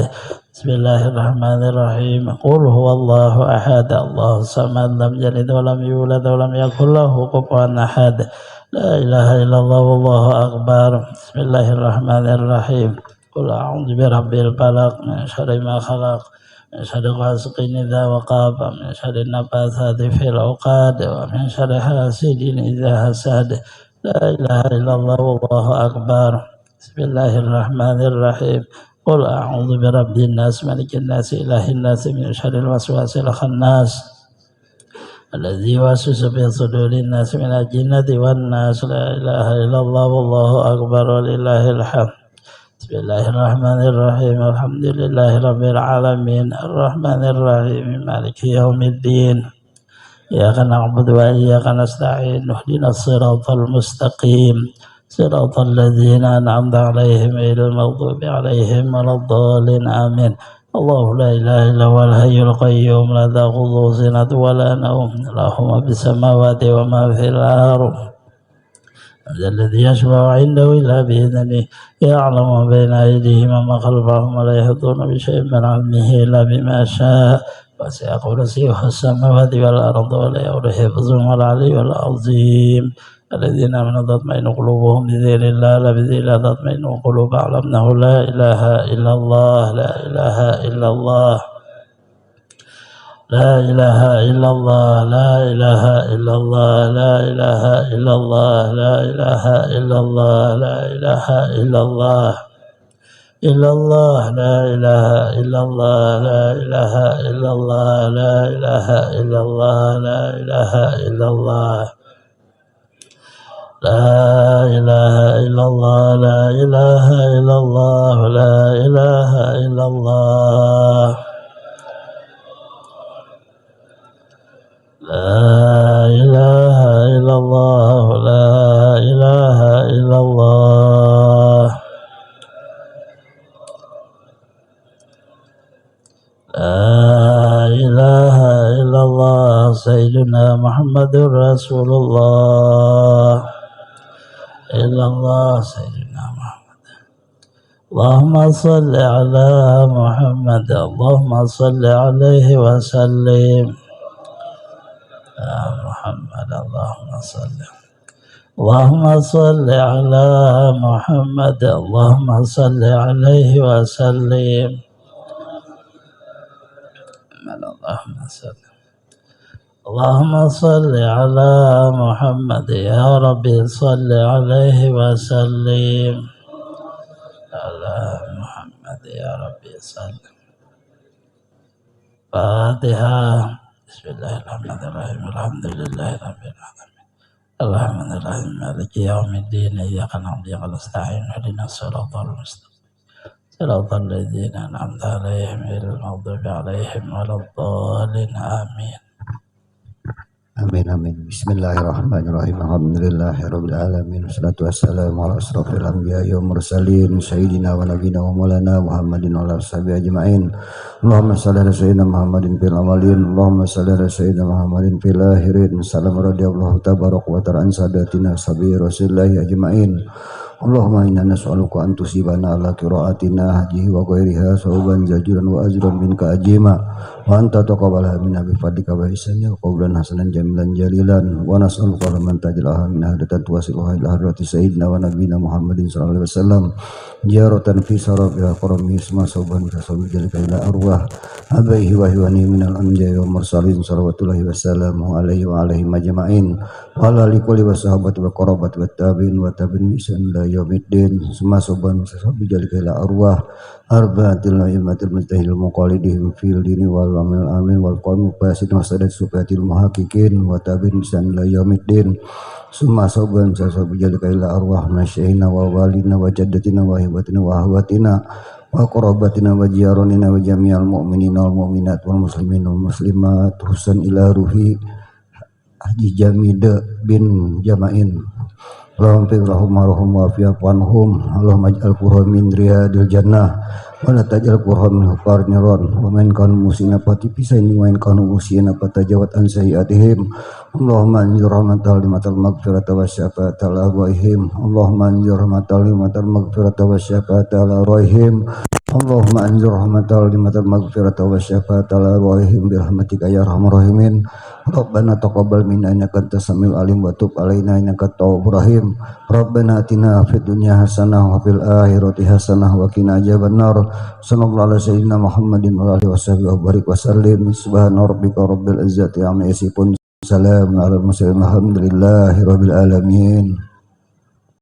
Bismillahirrahmanirrahim. Qul huwallahu ahad, Allahu samad, lam yalid wa lam yulad wa lam yakul lahu kufuwan ahad. La ilaha illallah wallahu akbar. Bismillahirrahmanirrahim. Qul a'udzu birabbil falaq min syarri ma khalaq. من شر غاسق إذا وقب من شر النفاثات في العقاد ومن شر حاسد إذا حسد. لا إله إلا الله والله أكبر. بسم الله الرحمن الرحيم. قل أعوذ برب الناس ملك الناس إله الناس من شر الوسواس الخناس الذي يوسوس في صدور الناس من الجنة والناس. لا إله إلا الله والله أكبر ولله الحمد. بسم الله الرحمن الرحيم. الحمد لله رب العالمين الرحمن الرحيم مالك يوم الدين إياك نعبد وإياك نستعين اهدنا الصراط المستقيم صراط الذين أنعمت عليهم غير المغضوب عليهم ولا الضالين آمين. الله لا إله إلا هو الحي القيوم لا تأخذه سنة ولا نوم له ما في السماوات وما في الأرض الذي يشفع عنده إلا بإذنه يعلم ما بين أيديهم وما خلفهم ولا يحيطون بشيء من علمه إلا بما شاء وسع كرسيه السماوات والأرض ولا يؤوده حفظهما العلي العظيم. الذين آمنوا تطمئن قلوبهم بذكر الله لا بذكر الله تطمئن القلوب. أعلمنه لا إله إلا الله لا إله إلا الله لا إله إلا الله لا إله إلا الله لا إله إلا الله لا إله إلا الله لا إله إلا الله إلا الله لا إله إلا الله لا إله إلا الله لا إله إلا الله لا إله إلا الله لا إله إلا الله لا إله إلا الله لا إله إلا الله لا إله إلا الله لا إله إلا الله لا إله إلا الله سيدنا محمد رسول الله إلا الله سيدنا محمد. اللهم صل على محمد اللهم صل عليه وسلم محمد اللهم صل اللهم صل على محمد اللهم صل عليه وسلم اللهم صل اللهم صل على محمد يا ربي صل عليه وسلم على محمد يا ربي صل. فاتحة. بسم الله الرحمن الرحيم الحمد لله رب العالمين الرحمن الرحيم مالك يوم الدين إياك نعبد وإياك نستعين اهدنا الصراط المستقيم صراط الذين أنعمت عليهم غير المغضوب عليهم ولا الضالين آمين. Amin amin. Bismillahirrahmanirrahim. Alhamdulillahirabbil alamin. Wassalatu wassalamu ala asrofil anbiya'i wal mursalin sayyidina wa nabiyina wa maulana Muhammadin wa ala sahbihi ajma'in. Allahumma shalli ala sayyidina Muhammadin fil awwalin, Allahumma shalli ala sayyidina Muhammadin fil akhirin. Salam radhiyallahu tabaraka wa ta'ala an sadatina sabi rasulillahi ajma'in. Allahumma inna nas'aluka an tusibana ala qira'atina hadihi wa ghairiha sauban zajuran wa ajran minka ajima wa anta taqabbala minna bi fadlika wa ihsanika qawlan hasanan jamilan jalilan wa nas'aluka man tajlaha min hadatan tuwasiluha ila hadrati sayyidina wa nabiyina Muhammadin sallallahu alaihi wasallam ziyaratan fi sarafiha qarami isma sauban kasawi jalika ila arwah abaihi wa hiwani minal anbiya'i wa mursalin salawatullahi wa salamuhu alaihi wa alaihim ajma'in wa ala likulli wa sahabati wa qarabati wa tabi'in wa tabi'in bisan la yaumiddin summa suban sahabi jalika ila arwah arba'atil a'immatil mujtahidil muqallidihim fil dini wal amin wal qawmi fasid wa sadat sufatil muhaqqiqin wa tabi'in bisan la yaumiddin summa suban sahabi jalika ila arwah masyayina wa walina wa jaddatina wa hibatina wa ahwatina wa qarabatina wa jiyaronina wa jami'al mu'minina wal mu'minat wal muslimin wal muslimat husan ila ruhi Haji Jamid bin Jama'in. Allahumma firahum warahum wa fi'afanhum Allahumma ij'al qurhum min riyadil jannah wala tajal qur'an min qarniran wa man kanu musina pati pisaini wa in kanu musina patajawat an sayiatihim Allahumma anzur rahmatal limatal maghfirata wa syafa'ata ala arwahihim Allahumma anzur rahmatal limatal maghfirata wa syafa'ata ala arwahihim Allahumma anzur rahmatal limatal maghfirata wa syafa'ata ala arwahihim birahmatika ya arhamar rahimin Rabbana taqabbal minna innaka antas samiul alim wa tub alaina innaka tawwabur rahim Rabbana atina fid dunya hasanah wa fil akhirati hasanah wa qina adzabannar sallallahu alaihi sayyidina Muhammadin wa alihi washabihi wa barik wa sallim subhana rabbika rabbil izzati amma yasifun salamun alal mursalin alhamdulillahi rabbil alamin.